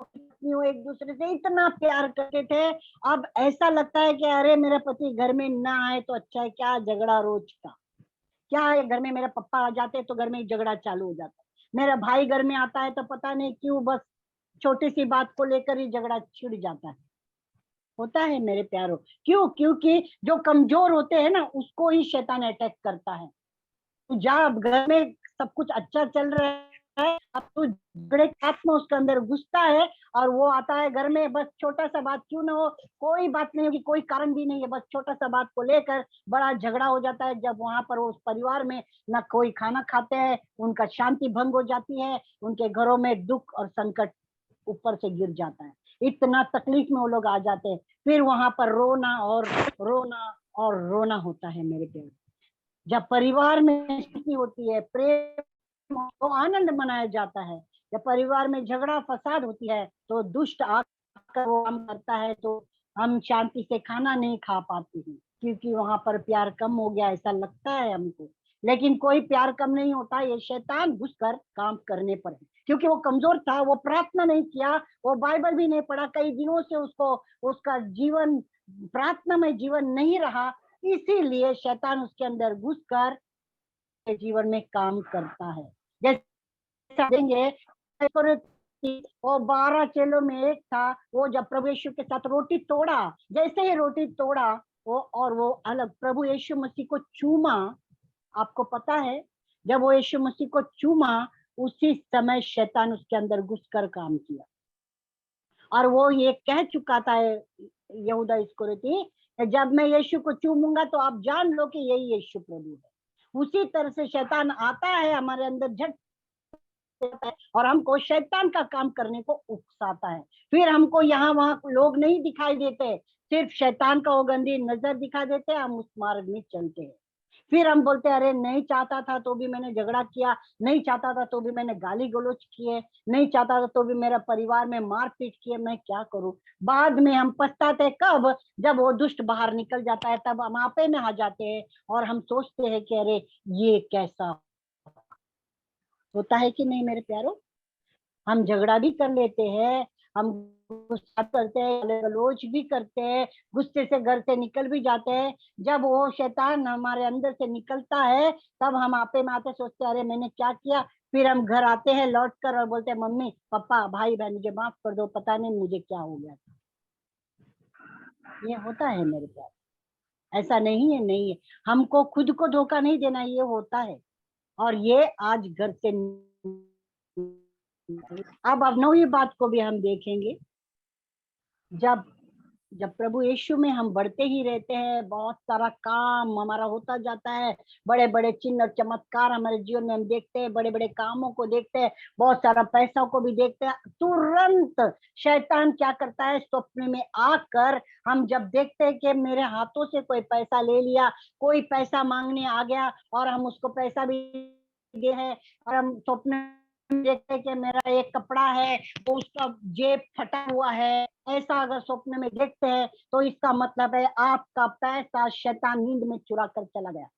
पत्नी हो, एक दूसरे से इतना प्यार करते थे। अब ऐसा लगता है कि अरे मेरा पति घर में ना आए तो अच्छा है, क्या झगड़ा रोज का, क्या है, घर में मेरे पापा आ जाते तो घर में झगड़ा चालू हो जाता है, मेरा भाई घर में आता है तो पता नहीं क्यों बस छोटी सी बात को लेकर ही झगड़ा छिड़ जाता है। होता है मेरे प्यारो, क्यों? क्योंकि जो कमजोर होते हैं ना, उसको ही शैतान अटैक करता है। तो जब घर में सब कुछ अच्छा चल रहा है, अब तो झगड़े के आत्मा उसके अंदर घुसता है, और वो आता है घर में, बस छोटा सा बात क्यों ना हो, कोई बात नहीं होगी, कोई कारण भी नहीं है, बस छोटा सा बात को लेकर बड़ा झगड़ा हो जाता है। जब वहां पर उस परिवार में ना कोई खाना खाते हैं, उनका शांति भंग हो जाती है, उनके घरों में दुख और संकट ऊपर से गिर जाता है, इतना तकलीफ में वो लोग आ जाते हैं। फिर वहां पर रोना और रोना होता है मेरे प्यारे। जब परिवार में शांति होती है, प्रेम तो आनंद मनाया जाता है। जब परिवार में झगड़ा फसाद होती है तो दुष्ट आकर वो काम करता है, तो हम शांति से खाना नहीं खा पाते हैं, क्योंकि वहां पर प्यार कम हो गया, ऐसा लगता है हमको। लेकिन कोई प्यार कम नहीं होता, ये शैतान घुसकर काम करने पर है, क्योंकि वो कमजोर था, वो प्रार्थना नहीं किया, वो बाइबल भी नहीं पढ़ा, कई दिनों से उसको उसका जीवन प्रार्थना में जीवन नहीं रहा, इसीलिए शैतान उसके अंदर घुसकर के जीवन में काम करता है। जैसे देंगे, वो 12 चेलों में एक था, वो जब प्रभु यीशु के साथ रोटी तोड़ा, जैसे ही रोटी तोड़ा वो, और वो अलग प्रभु यीशु मसीह को चूमा, आपको पता है, जब वो यीशु मसीह को चूमा, उसी समय शैतान उसके अंदर घुसकर काम किया। और वो ये कह चुका था यहूदा इस्करियोती, जब मैं यीशु को चूमूंगा तो आप जान लो कि यही यीशु प्रभु है। उसी तरह से शैतान आता है हमारे अंदर, झट और हमको शैतान का काम करने को उकसाता है। फिर हमको यहाँ वहां लोग नहीं दिखाई देते, सिर्फ शैतान का वो गंदी नजर दिखा देते, हम उस मार्ग में चलते हैं। फिर हम बोलते हैं अरे नहीं चाहता था तो भी मैंने झगड़ा किया, नहीं चाहता था तो भी मैंने गाली गलौज किए, नहीं चाहता था तो भी मेरा परिवार में मारपीट किए, मैं क्या करूं। बाद में हम पछताते कब, जब वो दुष्ट बाहर निकल जाता है, तब हम आपे में आ जाते हैं और हम सोचते हैं कि अरे ये कैसा होता है कि नहीं मेरे प्यारो। हम झगड़ा भी कर लेते हैं, हम गुस्सा करते हैं, गाली गलौज भी करते हैं, गुस्से से घर से निकल भी जाते हैं। जब वो शैतान हमारे अंदर से निकलता है, तब हम आपे में आते सोचते हैं अरे मैंने क्या किया। फिर हम घर आते हैं लौट कर और बोलते हैं मम्मी पापा भाई बहन मुझे माफ कर दो, पता नहीं मुझे क्या हो गया था। ये होता है मेरे प्यार, ऐसा नहीं है, नहीं है। हमको खुद को धोखा नहीं देना, ये होता है। और ये आज घर से अब 9वीं बात को भी हम देखेंगे। जब जब प्रभु यीशु में हम बढ़ते ही रहते हैं, बहुत सारा काम हमारा होता जाता है, बड़े बड़े चिन्ह और चमत्कार हमारे जीवन में हम देखते हैं, बड़े बड़े कामों को देखते हैं, बहुत सारा पैसा को भी देखते हैं। तुरंत शैतान क्या करता है, स्वप्न में आकर, हम जब देखते हैं कि मेरे हाथों से कोई पैसा ले लिया, कोई पैसा मांगने आ गया और हम उसको पैसा भी दे है, और हम स्वप्न देखते हैं कि मेरा एक कपड़ा है वो उसका जेब फटा हुआ है, ऐसा अगर स्वप्न में देखते हैं तो इसका मतलब है आपका पैसा शैतान नींद में चुरा कर चला गया।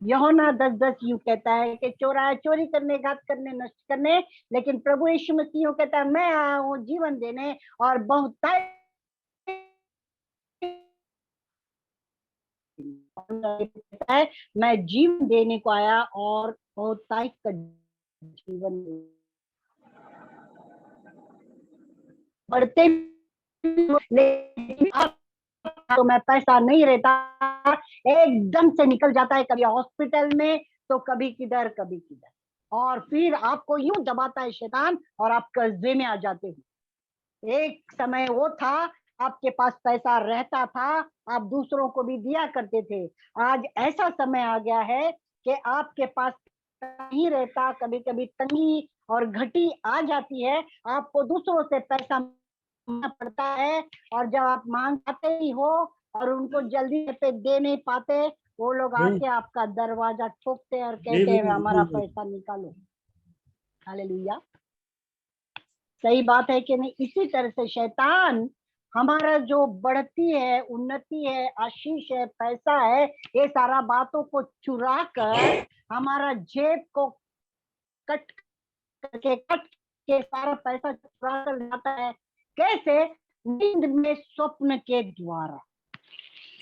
यूहन्ना 10:10 यूं कहता है कि चोर आया चोरी करने, घात करने, नष्ट करने, लेकिन प्रभु यीशु मसीह यूं कहता है मैं आया हूँ जीवन देने और बहुतायत है, मैं जीवन देने को आया और बहुतायत का जीवन बढ़ते, लेकिन तो मैं पैसा नहीं रहता, एकदम से निकल जाता है, कभी हॉस्पिटल में तो कभी किधर कभी किधर, और फिर आपको यूं दबाता है शैतान और आप कर्जे में आ जाते हो। एक समय वो था आपके पास पैसा रहता था, आप दूसरों को भी दिया करते थे। आज ऐसा समय आ गया है कि आपके पास नहीं रहता, कभी कभी तंगी और घटी आ जाती है, आपको दूसरों से पैसा मांगना पड़ता है, और जब आप मांगते ही हो और उनको जल्दी पे दे नहीं पाते, वो लोग आके आपका दरवाजा ठोकते और कहते हैं हमारा पैसा निकालो। हालेलुया, सही बात है कि नहीं? इसी तरह से शैतान हमारा जो बढ़ती है, उन्नति है, आशीष है, पैसा है, ये सारा बातों को चुरा कर हमारा जेब को कट के सारा पैसा चुरा कर जाता है। कैसे? नींद में, स्वप्न के द्वारा।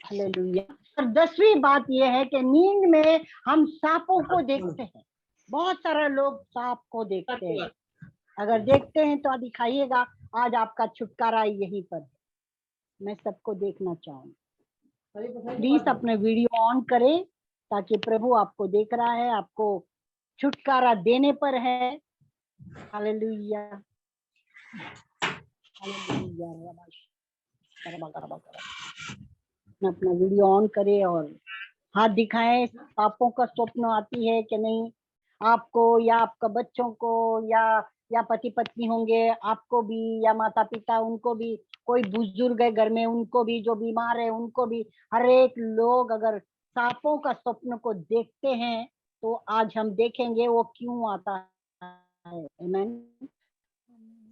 हालेलुया। और 10वीं बात यह है कि नींद में हम सांपों को देखते हैं। बहुत सारा लोग सांप को देखते हैं। अगर देखते हैं तो दिखाइएगा, आज आपका छुटकारा यहीं पर है। मैं सबको देखना चाहूंगा। प्लीज अपने वीडियो ऑन करें ताकि प्रभु आपको देख रहा है, आपको छुटकारा देने पर है। Hallelujah, hallelujah. अपना वीडियो ऑन करें और हाथ दिखाएं। सांपों का स्वप्न आती है कि नहीं आपको, या आपका बच्चों को, या पति पत्नी होंगे आपको भी, या माता पिता उनको भी, कोई बुजुर्ग है घर में उनको भी, जो बीमार है उनको भी, हर एक लोग अगर सांपों का स्वप्न को देखते हैं तो आज हम देखेंगे वो क्यों आता है। आमीन।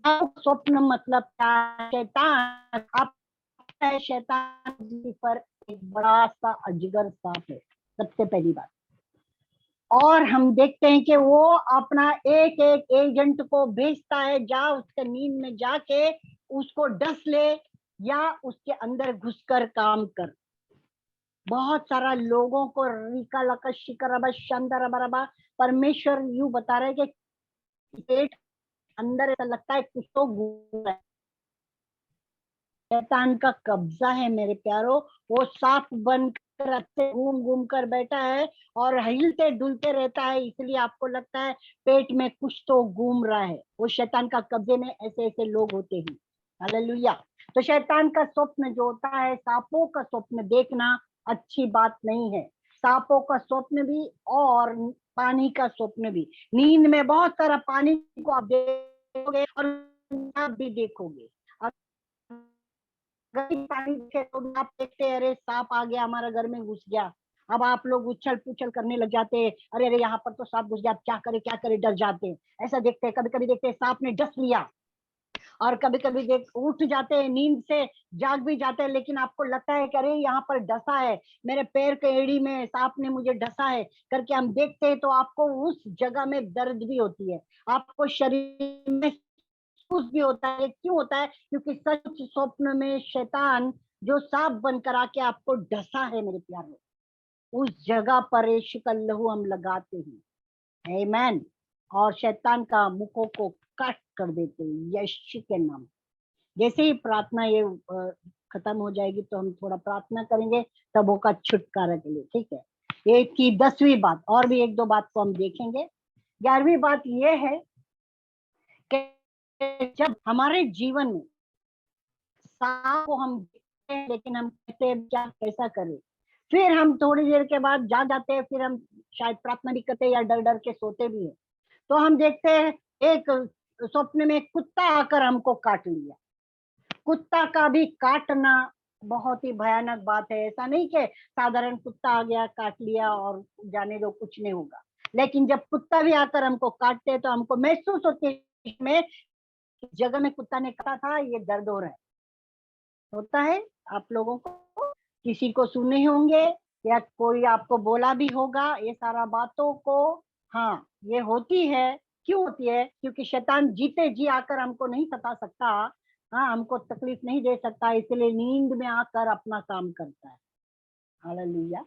स्वप्न मतलब क्या? शैतान, आप शैतान पर एक बड़ा सा अजगर सांप है, सबसे पहली बात। और हम देखते हैं कि वो अपना एक एक एजेंट को भेजता है, जा उसके नींद में जाके उसको डस ले या उसके अंदर घुसकर काम कर। बहुत सारा लोगों को रिका लका शिकर शंदर परमेश्वर यूं बता रहे कि पेट अंदर ऐसा लगता है कुछ तो घूम रहा है। शैतान का कब्जा है मेरे प्यारो। वो सांप बनकर घूम घूम कर बैठा है और हिलते डुलते रहता है, इसलिए आपको लगता है पेट में कुछ तो घूम रहा है। वो शैतान का कब्जे में ऐसे ऐसे लोग होते हैं। हालेलुया। तो शैतान का स्वप्न जो होता है, सांपों का स्वप्न देखना अच्छी बात नहीं है। सांपों का स्वप्न भी और पानी का स्वप्न भी। नींद में बहुत सारा पानी को आप देखोगे और आप भी देखोगे। पानी देखे तो आप देखते हैं अरे सांप आ गया हमारा घर में घुस गया। अब आप लोग उछल पुछल करने लग जाते हैं, अरे अरे यहाँ पर तो सांप घुस गया, क्या करे, डर जाते हैं। ऐसा देखते हैं, कभी कभी देखते हैं सांप ने डस लिया, और कभी कभी देख उठ जाते हैं, नींद से जाग भी जाते हैं, लेकिन आपको लगता है कि अरे यहाँ पर डसा है, मेरे पैर के एड़ी में सांप ने मुझे डसा है करके हम देखते हैं, तो आपको उस जगह में दर्द भी होती है, आपको शरीर में महसूस भी होता है। क्यों होता है? क्योंकि सच स्वप्न में शैतान जो सांप बनकर आके आपको डसा है मेरे प्यारे, उस जगह पर यीशु का लहू हम लगाते हैं। आमीन। और शैतान का मुखों को काट कर देते हैं यीशु के नाम। जैसे ही प्रार्थना ये खत्म हो जाएगी तो हम थोड़ा प्रार्थना करेंगे तबों का छुटकारा के लिए, ठीक है। ये की 10वीं बात। और भी एक दो बात को हम देखेंगे। 11वीं बात ये है कि जब हमारे जीवन में सांप को हम देखते हैं, लेकिन हम कहते हैं क्या कैसा करें, फिर हम थोड़ी देर के बाद जाग जाते हैं, फिर हम शायद प्रार्थना भी करते हैं या डर डर के सोते भी है, तो हम देखते हैं एक स्वप्न में कुत्ता आकर हमको काट लिया। कुत्ता का भी काटना बहुत ही भयानक बात है। ऐसा नहीं कि साधारण कुत्ता आ गया काट लिया और जाने दो कुछ नहीं होगा, लेकिन जब कुत्ता भी आकर हमको काटते हैं तो हमको महसूस होती है में जगह में कुत्ता ने काटा था, ये दर्द हो रहा है। होता है आप लोगों को, किसी को सुने होंगे या कोई आपको बोला भी होगा ये सारा बातों को। हाँ, ये होती है। क्यों होती है? क्योंकि शैतान जीते जी आकर हमको नहीं सता सकता, हाँ, हमको तकलीफ नहीं दे सकता, इसलिए नींद में आकर अपना काम करता है। हालेलुया।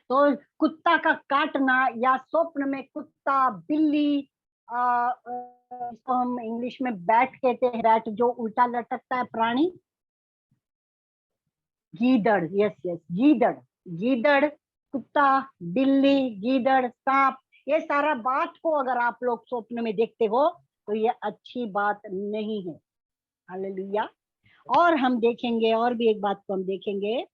तो कुत्ता का काटना या स्वप्न में कुत्ता, बिल्ली, इसको हम इंग्लिश में बैट कहते हैं, बैट जो उल्टा लटकता है प्राणी, गीदड़, यस यस, गीदड़, गीदड़, कुत्ता, बिल्ली, गीदड़, सांप, ये सारा बात को अगर आप लोग स्वप्न में देखते हो तो ये अच्छी बात नहीं है। हालेलुया। और हम देखेंगे, और भी एक बात को हम देखेंगे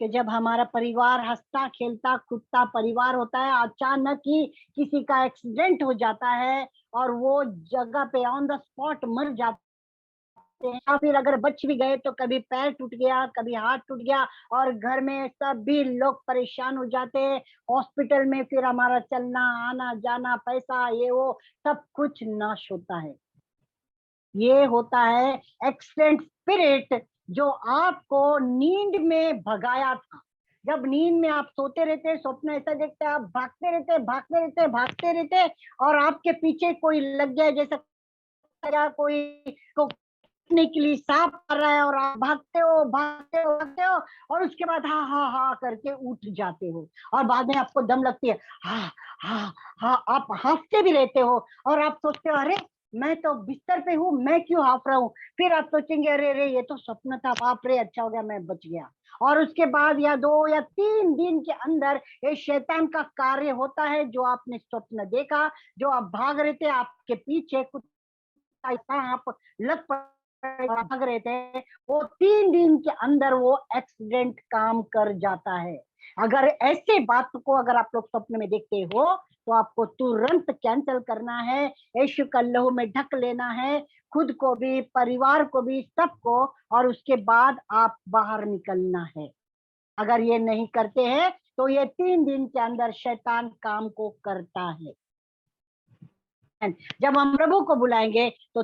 कि जब हमारा परिवार हंसता खेलता कूदता परिवार होता है, अचानक ही किसी का एक्सीडेंट हो जाता है और वो जगह पे ऑन द स्पॉट मर जाता या फिर अगर बच भी गए तो कभी पैर टूट गया, कभी हाथ टूट गया, और घर में सभी लोग परेशान हो जाते हैं। हॉस्पिटल में फिर हमारा चलना आना जाना, पैसा ये वो सब कुछ नाश होता है। ये होता है एक्सीडेंट स्पिरिट जो आपको नींद में भगाया था। जब नींद में आप सोते रहते, स्वप्न ऐसा देखते, आप भागते रहते भागते रहते भागते रहते, और आपके पीछे कोई लग गया, जैसा कोई को काटने के लिए सांप कर रहा है, और आप भागते हो भागते हो भागते हो, और उसके बाद हा हा हा करके उठ जाते हो, और बाद में आपको दम लगती है, हा हा हा, आप हंसते भी रहते हो, और आप सोचते हो अरे मैं तो बिस्तर पे हूँ, मैं क्यों हाफ रहा हूँ। फिर आप सोचेंगे अरे रे ये तो स्वप्न था, बाप रे अच्छा हो गया मैं बच गया। और उसके बाद या 2 या 3 दिन के अंदर ये शैतान का कार्य होता है। जो आपने स्वप्न देखा, जो आप भाग रहे थे, आपके पीछे कुछ सांप लग भाग रहे थे, वो 3 दिन के अंदर वो एक्सीडेंट काम कर जाता है। अगर ऐसे बात को अगर आप लोग स्वप्न में देखते हो तो आपको तुरंत कैंसिल करना है, यीशु का लहू में ढक लेना है, खुद को भी परिवार को भी सबको, और उसके बाद आप बाहर निकलना है। अगर ये नहीं करते हैं तो ये 3 दिन के अंदर शैतान काम को करता है। जब हम प्रभु को बुलाएंगे तो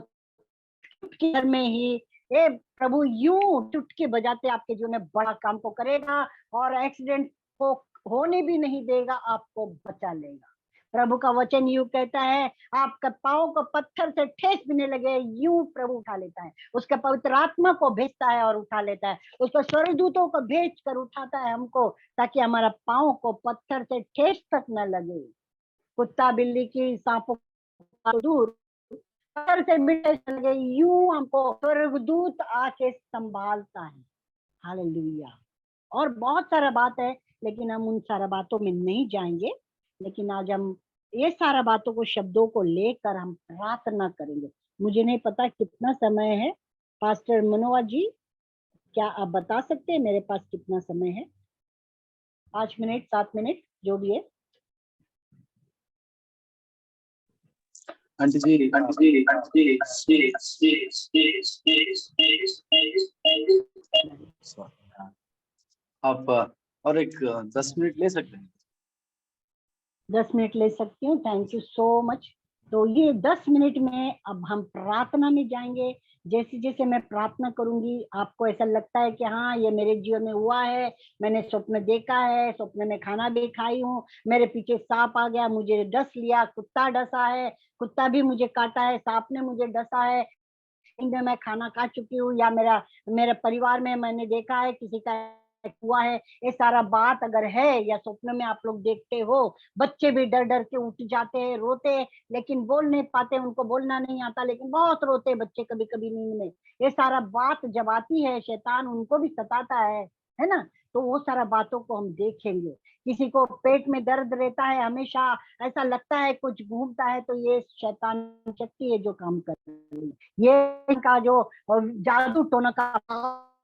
घर में ही ए प्रभु यूं चुटकी बजाते आपके जीवन में बड़ा काम को करेगा, और एक्सीडेंट को होने भी नहीं देगा, आपको बचा लेगा। प्रभु का वचन यूं कहता है, आपका पाँव को पत्थर से ठेस भी नहीं लगे, यूं प्रभु उठा लेता है। उसका पवित्र आत्मा को भेजता है और उठा लेता है। उसको स्वर्गदूतों को भेज कर उठाता है हमको, ताकि हमारा पाँव को पत्थर से ठेस तक न लगे। कुत्ता बिल्ली की सांपों दूर से मिटे चल गए, यूं हमको स्वर्गदूत आके संभालता है। हालेलुया। और बहुत सारा बात है, लेकिन हम उन सारा बातों में नहीं जाएंगे। लेकिन आज हम ये सारा बातों को, शब्दों को लेकर हम प्रार्थना करेंगे। मुझे नहीं पता कितना समय है, पास्टर मनोवा जी क्या आप बता सकते हैं मेरे पास कितना समय है? 5 मिनट 7 मिनट जो भी है। आंटी जी आप और एक 10 मिनट ले सकते हैं? 10 मिनट ले सकती हूँ। Thank you so much. तो ये 10 मिनट में अब हम प्रार्थना में जाएंगे। जैसे जैसे मैं प्रार्थना करूंगी, आपको ऐसा लगता है कि हाँ ये मेरे जीवन में हुआ है, मैंने स्वप्न देखा है, स्वप्न में खाना भी खाई हूँ, मेरे पीछे सांप आ गया, मुझे डस लिया, कुत्ता डसा है, कुत्ता भी मुझे काटा है, सांप ने मुझे डसा है, में मैं खाना खा चुकी हूँ, या मेरे परिवार में मैंने देखा है किसी का हुआ है। ये सारा बात अगर है या स्वप्न में आप लोग देखते हो, बच्चे भी डर डर के उठ जाते हैं, रोते, लेकिन बोल नहीं पाते, उनको बोलना नहीं आता, लेकिन बहुत रोते बच्चे कभी कभी नींद में। ये सारा बात जब आती है, शैतान उनको भी सताता है ना। तो वो सारा बातों को हम देखेंगे। किसी को पेट में दर्द रहता है, हमेशा ऐसा लगता है कुछ घूमता है, तो ये शैतान शक्ति है जो काम कर रही है। ये का जो जादू टोना का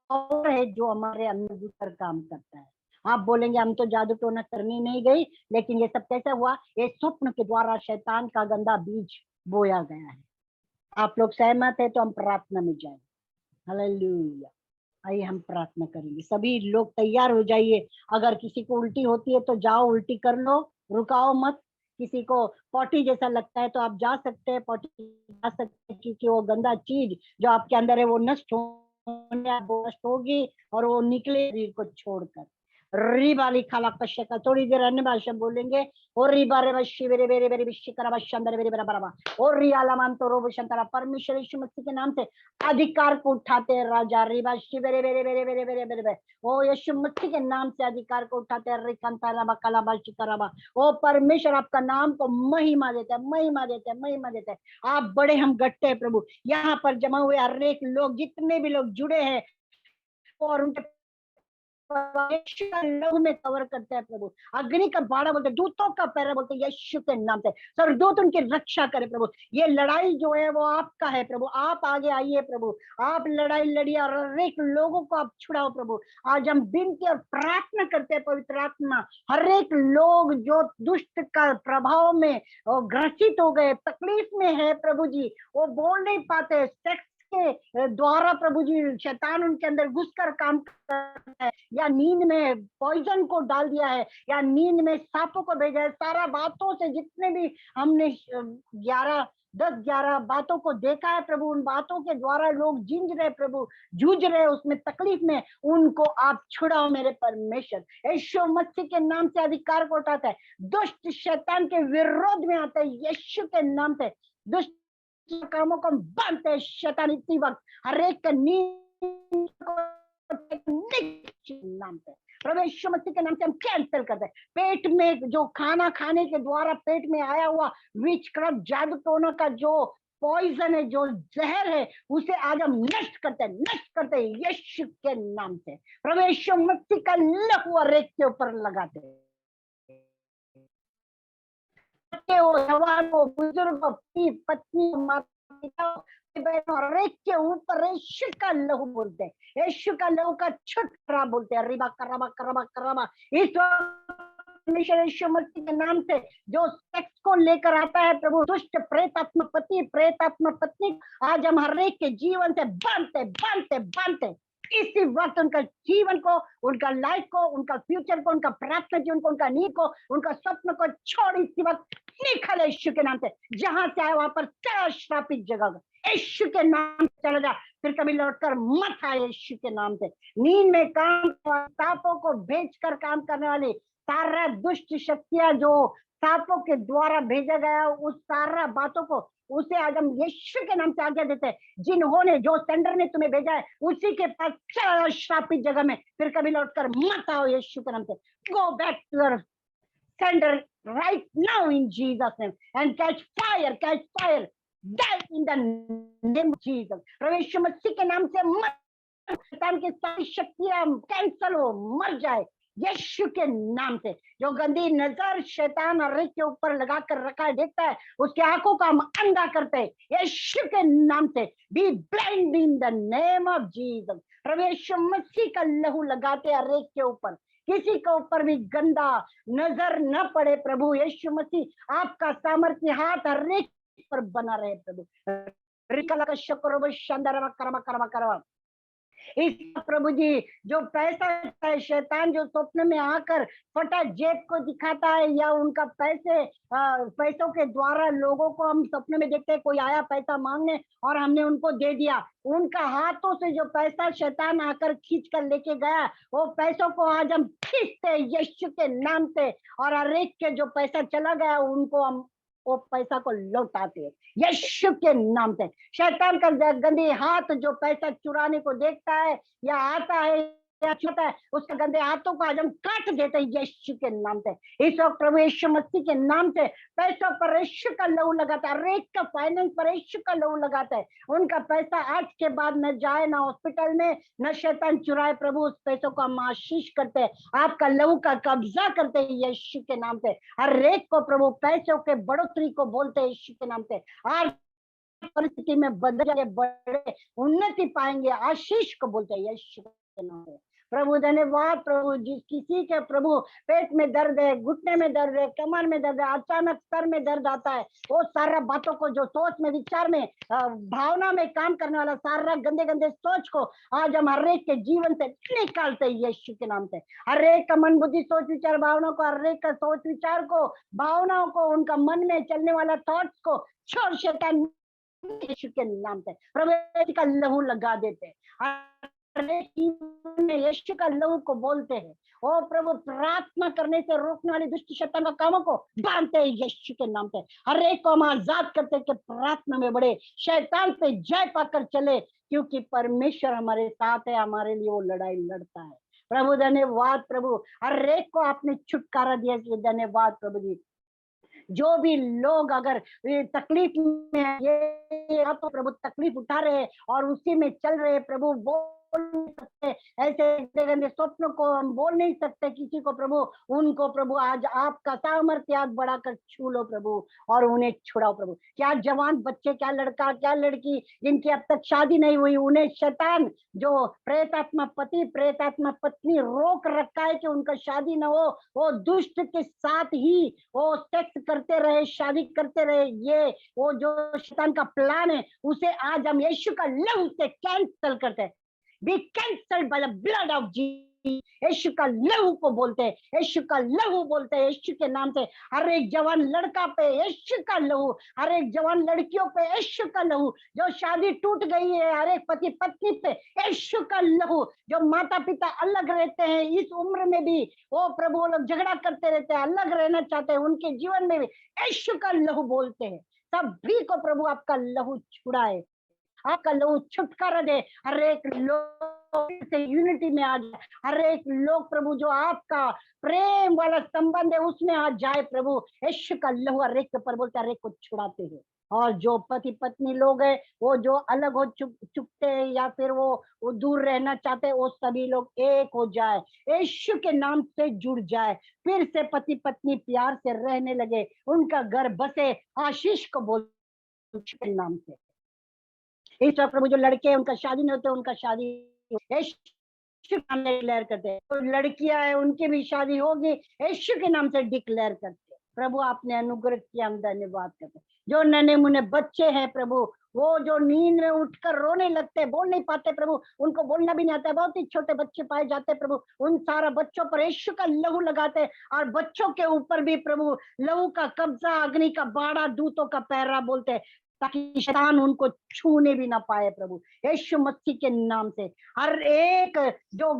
पावर है जो हमारे अंदर भीतर काम करता है। आप बोलेंगे हम तो जादू टोना करने नहीं गई, लेकिन ये सब कैसे हुआ? ये स्वप्न के द्वारा शैतान का गंदा बीज बोया गया है। आप लोग सहमत है तो हम प्रार्थना में जाएं। हालेलुया। आइए हम प्रार्थना करेंगे। सभी लोग तैयार हो जाइए। अगर किसी को उल्टी होती है तो जाओ उल्टी कर लो, रुकाओ मत। किसी को पॉटी जैसा लगता है तो आप जा सकते हैं, पॉटी जा सकते हैं, क्योंकि वो गंदा चीज जो आपके अंदर है वो नष्ट होगी और वो निकले शरीर को छोड़कर। रिबाली खाला कश्य का थोड़ी देर अन्य भाषा बोलेंगे। और रिबा रे बशी बेरे बेरे बेरे बिशी करा बशंदर बेरे बेरा बराबा। और रियाला मान तो रोब शंतरा। परमेश्वर यीशु मसीह के नाम से अधिकार को उठाते हैं राजा। रिबा शी बेरे बेरे बेरे बेरे बेरे बेरे बेरे। ओ यीशु मसीह के नाम से अधिकार को उठाते हैं। रिकंता रबा कला बाशी कराबा। ओ परमेश्वर आपका नाम को महिमा देते हैं, महिमा देते हैं, महिमा देते हैं। आप बड़े हम घटते हैं प्रभु। यहाँ पर जमा हुए हर एक लोग, जितने भी लोग जुड़े हैं, और उनके लहू में कवर करते हैं प्रभु। अग्नि का बाड़ा बोलते, दूतों का पैरा बोलते, यीशु के नाम से स्वर्गदूत उनकी रक्षा करे प्रभु। ये लड़ाई जो है वो आपका है प्रभु। आप आगे आइए प्रभु, आप लड़ाई लड़िए और हर एक लोगों को आप छुड़ाओ प्रभु। आज हम विनती और प्रार्थना करते हैं पवित्र आत्मा, हर एक लोग जो दुष्ट का प्रभाव में ग्रसित हो गए, तकलीफ में है प्रभु जी, वो बोल नहीं पाते, सेक्स के द्वारा प्रभु जी शैतान उनके अंदर घुसकर काम करता है, या नींद में पॉइजन को डाल दिया है, या नींद में सांपों को भेजा है, सारा बातों से जितने भी हमने 10-11 बातों को देखा है प्रभु, उन बातों के द्वारा लोग जिंज रहे प्रभु, जूझ रहे उसमें तकलीफ में, उनको आप छुड़ाओ मेरे परमेश्वर। यीशु मसीह के नाम से अधिकार को उठाता है, दुष्ट शैतान के विरोध में आता है यीशु के नाम से, दुष्ट कामों को बांधते हैं शैतान इसी वक्त, हर एक नींद को नाम से प्रभु यीशु मसीह के नाम से हम कैंसिल करते हैं। पेट में जो खाना खाने के द्वारा पेट में आया हुआ विचक्रम जादू टोना का जो पॉइजन है, जो जहर है, उसे आज हम नष्ट करते हैं यीशु के नाम से। प्रभु यीशु मसीह का लहू रेत के ऊपर लगाते हैं, जवान हो, बुजुर्ग हो, पत्नी, माता पिता, हर एक के ऊपर यीशु का लहू बोलते हैं, यीशु का लहू का छुटकारा बोलते हैं। रिबा करबा करबा करबा इस यीशु मसीह के नाम से जो सेक्स को लेकर आता है प्रभु, दुष्ट प्रेतात्मा पति, प्रेतात्मा पत्नी, आज हम हर एक के जीवन से बांधते इसी वक्त उनका जीवन को, उनका लाइफ को, उनका फ्यूचर को, उनका प्रार्थना जीवन को, उनका नींद को, उनका स्वप्न को छोड़ इसी वक्त निकल यीशु के नाम से। जहां से आए वहां पर चला श्रापित जगह यीशु के नाम से चला जा, फिर कभी लौटकर मत आए यीशु के नाम से। नींद में काम, सांपों को भेजकर काम करने वाली सारा दुष्ट शक्तियां जो सांपों के द्वारा भेजा गया, उस सारा बातों को उसे आज हम यीशु के नाम से आज्ञा देते हैं, जिन्होंने जो सेंडर ने तुम्हें भेजा है उसी के पास चलो श्रापित जगह में, फिर कभी लौटकर मत आओ यीशु के नाम से। Go back to your sender right now in Jesus name and catch fire die in the name of Jesus। प्रभु यीशु मसीह के नाम से शैतान की सारी शक्तियां कैंसल हो, मर जाए यीशु के नाम से। जो गंदी नजर शैतान और के ऊपर लगा कर रखा है, देखता है, उसके आंखों का हम अंधा करते हैं यीशु के नाम से। Be blind in the name of Jesus. प्रभु यीशु मसीह का लहू लगाते हैं हर एक के ऊपर, किसी के ऊपर भी गंदा नजर न पड़े प्रभु यीशु मसीह। आपका सामर्थ्य हाथ हर एक पर बना रहे प्रभु। इस प्रभु जी जो पैसा है, शैतान जो स्वप्न में आकर फटा जेब को दिखाता है, या उनका पैसों के द्वारा लोगों को हम सपने में देखते हैं, कोई आया पैसा मांगने और हमने उनको दे दिया, उनका हाथों से जो पैसा शैतान आकर खींच कर लेके गया, वो पैसों को आज हम खींचते हैं यीशु के नाम से, और हर एक के जो पैसा चला गया उनको हम वो पैसा को लौटाते हैं यीशु के नाम से। शैतान का गंदे हाथ जो पैसा चुराने को देखता है या आता है या छूता है, उसके गंदे हाथों को आज हम काट देते हैं यीशु के नाम से। इस वक्त प्रभु यीशु मसीह के नाम से पैसों पर यीशु का लहू लगाता है, रेट का फाइनेंस पर यीशु का लहू लगाता है। उनका पैसा आज के बाद न जाए, ना हॉस्पिटल में, न शैतान चुराए प्रभु। उस पैसों को हम आशीष करते हैं, आपका लहू का कब्जा करते हैं यीशु के नाम से। हर रेट को प्रभु पैसों के बढ़ोतरी को बोलते हैं यीशु के नाम से। आज परिस्थिति में बदल बड़े उन्नति पाएंगे, आशीष को बोलते हैं यीशु के नाम से। प्रभु धन्यवाद प्रभु। जिस किसी के प्रभु पेट में दर्द है, घुटने में दर्द है, कमर में दर्द है, अचानक सर में दर्द आता है, वो सारा बातों को जो सोच में, विचार में, भावना में काम करने वाला सारा गंदे गंदे सोच को आज हम हर एक के जीवन से निकालते हैं यीशु के नाम से। हर एक का मन बुद्धि सोच विचार भावना को, हर एक का सोच विचार को, भावनाओं को, उनका मन में चलने वाला थॉट्स को छोड़ शैतान यीशु के नाम से प्रभु का लहू लगा देते हैं। यीशु का लहू को बोलते हैं, ओ प्रभु प्रार्थना करने से रोकने वाली दुष्ट शैतान का कामों को बांधते हैं यीशु के नाम से। हर एक को हम आजाद करते हैं कि प्रार्थना में बढ़े, शैतान पे जय पाकर चले, क्योंकि परमेश्वर हमारे साथ है, हमारे लिए वो लड़ाई लड़ता है। प्रभु धन्यवाद प्रभु। हर एक को आपने छुटकारा दिया, धन्यवाद प्रभु जी। जो भी लोग अगर तकलीफ में ये तो प्रभु तकलीफ उठा रहे हैं और उसी में चल रहे प्रभु, वो नहीं सकते, ऐसे गंदे स्वप्नों को हम बोल नहीं सकते किसी को प्रभु, उनको प्रभु आज आपका सामर्थ्य हाथ बढ़ाकर छू लो प्रभु और उन्हें छुड़ाओ प्रभु। क्या जवान बच्चे, क्या लड़का, क्या लड़की जिनकी अब तक शादी नहीं हुई, उन्हें शैतान जो प्रेतात्मा पति प्रेतात्मा पत्नी रोक रखा है कि उनका शादी न हो, वो दुष्ट के साथ ही वो सेक्स करते रहे, शादी करते रहे, ये वो जो शैतान का प्लान है उसे आज हम यीशु का लहू से कैंसिल करते हैं। Be cancelled by the blood of Jesus. Yeshu का लहू को बोलते हैं, यीशु का लहू बोलते हैं, यीशु के नाम से हर एक जवान लड़का पे यीशु का लहू, हर एक जवान लड़कियों पे यीशु का लहू, जो शादी टूट गई है हर एक पति पत्नी पे यीशु का लहू, जो माता पिता अलग रहते हैं इस उम्र में भी, वो प्रभु लोग झगड़ा करते रहते हैं, अलग रहना चाहते हैं, उनके जीवन में भी यीशु का लहू बोलते हैं। सभी को प्रभु आपका लहू छुड़ाए, आपका लहू छुटकारा दे, हर एक लोग से यूनिटी में आ जाए, हर एक लोग प्रभु जो आपका प्रेम वाला संबंध है उसमें आ जाए प्रभु। यीशु का लहू हर एक के ऊपर बोलते, हर एक को छुड़ाते हैं। और जो पति पत्नी लोग हैं वो जो अलग हो चुकते हैं या फिर वो दूर रहना चाहते हैं, वो सभी लोग एक हो जाए, यीशु के नाम से जुड़ जाए, फिर से पति पत्नी प्यार से रहने लगे, उनका घर बसे, आशीष को बोल के नाम से। ईश्वर प्रभु जो लड़के हैं उनका शादी नहीं होते, उनका शादी यीशु के नाम से डिक्लेयर करते हैं, तो लड़कियां हैं उनकी भी शादी होगी, यीशु के नाम से डिक्लेयर करते हैं। प्रभु आपने अनुग्रह किया, हम धन्यवाद करते हैं। जो नन्हे मुन्ने बच्चे हैं प्रभु, वो जो नींद में उठकर रोने लगते हैं, बोल नहीं पाते प्रभु, उनको बोलना भी नहीं आता है, बहुत ही छोटे बच्चे पाए जाते हैं प्रभु, उन सारा बच्चों पर यीशु का लहू लगाते हैं, और बच्चों के ऊपर भी प्रभु लहू का कब्जा, अग्नि का बाड़ा, दूतों का पहरा बोलते हैं, ताकि शैतान उनको छूने भी ना पाए प्रभु। यीशु मसीह के नाम से हर एक जो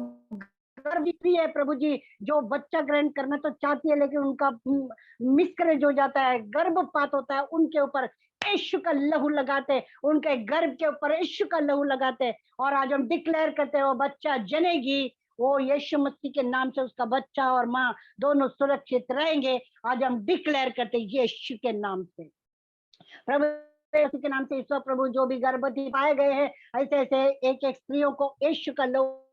गर्भवती है प्रभु जी, जो बच्चा ग्रहण करना तो चाहती है लेकिन उनका मिसकैरेज हो जाता है, गर्भपात होता है, उनके ऊपर यीशु का लहू लगाते, उनके गर्भ के ऊपर यीशु का लहू लगाते, और आज हम डिक्लेयर करते हैं वो बच्चा जनेगी, वो यीशु मसीह के नाम से उसका बच्चा और माँ दोनों सुरक्षित रहेंगे। आज हम डिक्लेयर करते हैं यीशु के नाम से प्रभु, यीशु के नाम से। ईश्वर प्रभु जो भी गर्भवती पाए गए हैं, ऐसे ऐसे एक एक स्त्रियों को यीशु का लहू,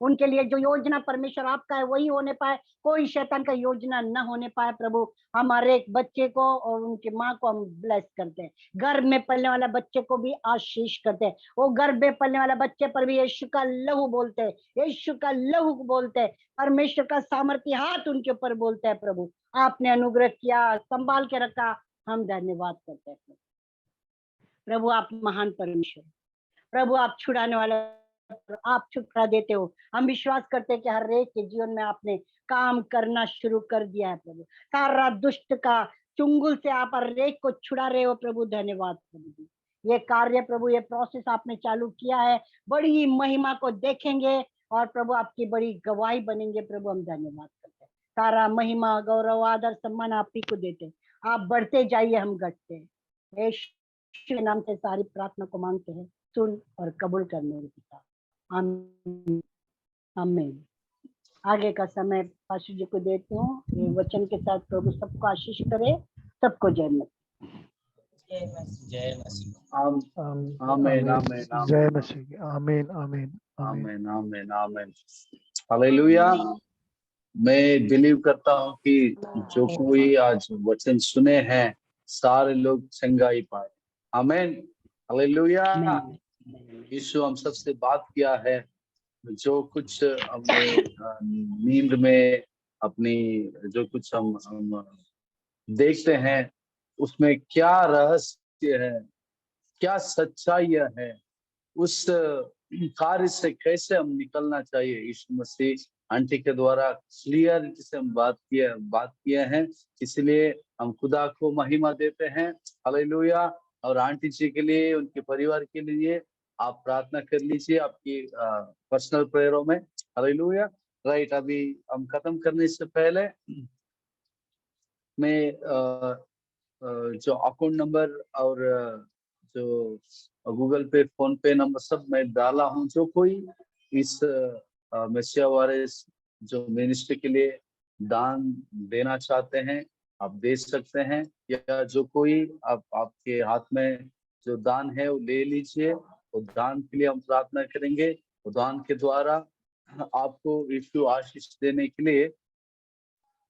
उनके लिए जो योजना परमेश्वर आपका है वही होने पाए, कोई शैतान का योजना न होने पाए प्रभु। हमारे एक बच्चे को और उनकी माँ को हम ब्लेस करते हैं, गर्भ में पलने वाला बच्चे को भी आशीष करते हैं, वो गर्भ में पलने वाला बच्चे पर भी यीशु का लहू बोलते हैं, यीशु का लहू बोलते हैं, परमेश्वर का सामर्थ्य हाथ उनके ऊपर बोलते हैं। प्रभु आपने अनुग्रह किया, संभाल के रखा, हम धन्यवाद करते हैं प्रभु। आप महान परमेश्वर प्रभु, आप छुड़ाने वाला, आप छुटकारा देते हो। हम विश्वास करते हैं कि हर एक के जीवन में आपने काम करना शुरू कर दिया है प्रभु, सारा दुष्ट का चुंगल से आप हर एक को छुड़ा रहे हो प्रभु। धन्यवाद प्रभु, ये कार्य प्रभु, ये प्रोसेस आपने चालू किया है, बड़ी महिमा को देखेंगे और प्रभु आपकी बड़ी गवाही बनेंगे प्रभु। हम धन्यवाद करते हैं, सारा महिमा गौरव आदर सम्मान आप ही को देते हैं। आप बढ़ते जाइए, हम घटते हैं। यीशु के नाम से सारी प्रार्थना को मांगते हैं, सुन और कबूल करने के पिता, आमीन आमीन। आगे का समय पाशु जी को देती हूँ, ये वचन के साथ प्रभु सबको आशीष करे, सबको जय मसीह। जय मसीह। आमीन आमीन जय मसीह। आमीन आमीन आमीन आमीन आमीन। हालेलुया। मैं बिलीव करता हूँ कि जो कोई आज वचन सुने हैं सारे लोग चंगाई पाए। आमीन हालेलुया। यीशु हम सबसे बात किया है, जो कुछ हमने नींद में अपनी जो कुछ हम देखते हैं उसमें क्या रहस्य है, क्या सच्चाई है, उस कार्य से कैसे हम निकलना चाहिए। यीशु मसीह आंटी के द्वारा क्लियरिटी से हम बात किए हैं, इसलिए हम खुदा को महिमा देते हैं। हालेलुया। और आंटी जी के लिए, उनके परिवार के लिए आप प्रार्थना कर लीजिए आपकी पर्सनल प्रेयरों में। हालेलुया। राइट, अभी हम खत्म करने से पहले मैं जो अकाउंट नंबर और जो गूगल पे फोन पे नंबर सब मैं डाला हूं, जो कोई इस मसीहा वारिस जो मिनिस्ट्री के लिए दान देना चाहते हैं आप दे सकते हैं, या जो कोई आपके हाथ में जो दान है वो ले लीजिए उद्यान के लिए हम प्रार्थना करेंगे। उद्यान के द्वारा आपको यीशु आशीष देने के लिए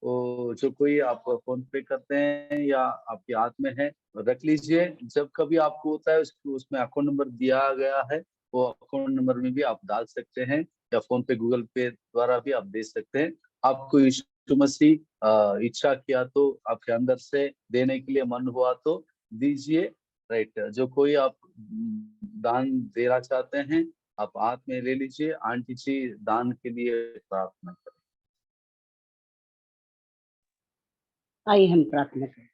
वो जो कोई आप फोन पे करते हैं या आपके हाथ में है रख लीजिए। जब कभी आपको होता है उसमें अकाउंट नंबर दिया गया है, वो अकाउंट नंबर में भी आप डाल सकते हैं या फोन पे गूगल पे द्वारा भी आप दे सकते हैं। आपको यीशु मसीह इच्छा किया तो आपके अंदर से देने के लिए मन हुआ तो दीजिए। राइट, जो कोई आप दान देना चाहते हैं आप हाथ में ले लीजिए। आंटी जी दान के लिए प्रार्थना करें। आइए हम प्रार्थना करें।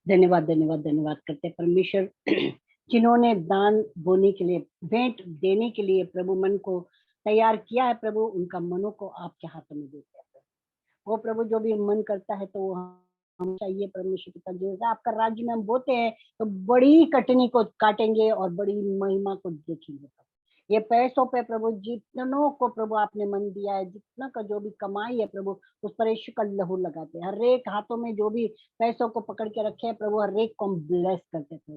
धन्यवाद धन्यवाद धन्यवाद करते परमेश्वर, जिन्होंने दान बोने के लिए, भेंट देने के लिए प्रभु मन को तैयार किया है। प्रभु उनका मनों को आपके हाथों में देते हैं। वो प्रभु जो भी मन करता है तो वो हम चाहिए परमेश्वर पिता, जो आपका राज्य में हम बोते हैं तो बड़ी कटनी को काटेंगे और बड़ी महिमा को देखेंगे। ये पैसों पे प्रभु जितनों को प्रभु आपने मन दिया है, जितना का जो भी कमाई है प्रभु उस पर यीशु का लहू लगाते हैं। हर एक हाथों में जो भी पैसों को पकड़ के रखे हैं प्रभु, हर एक को हम ब्लेस करते थे।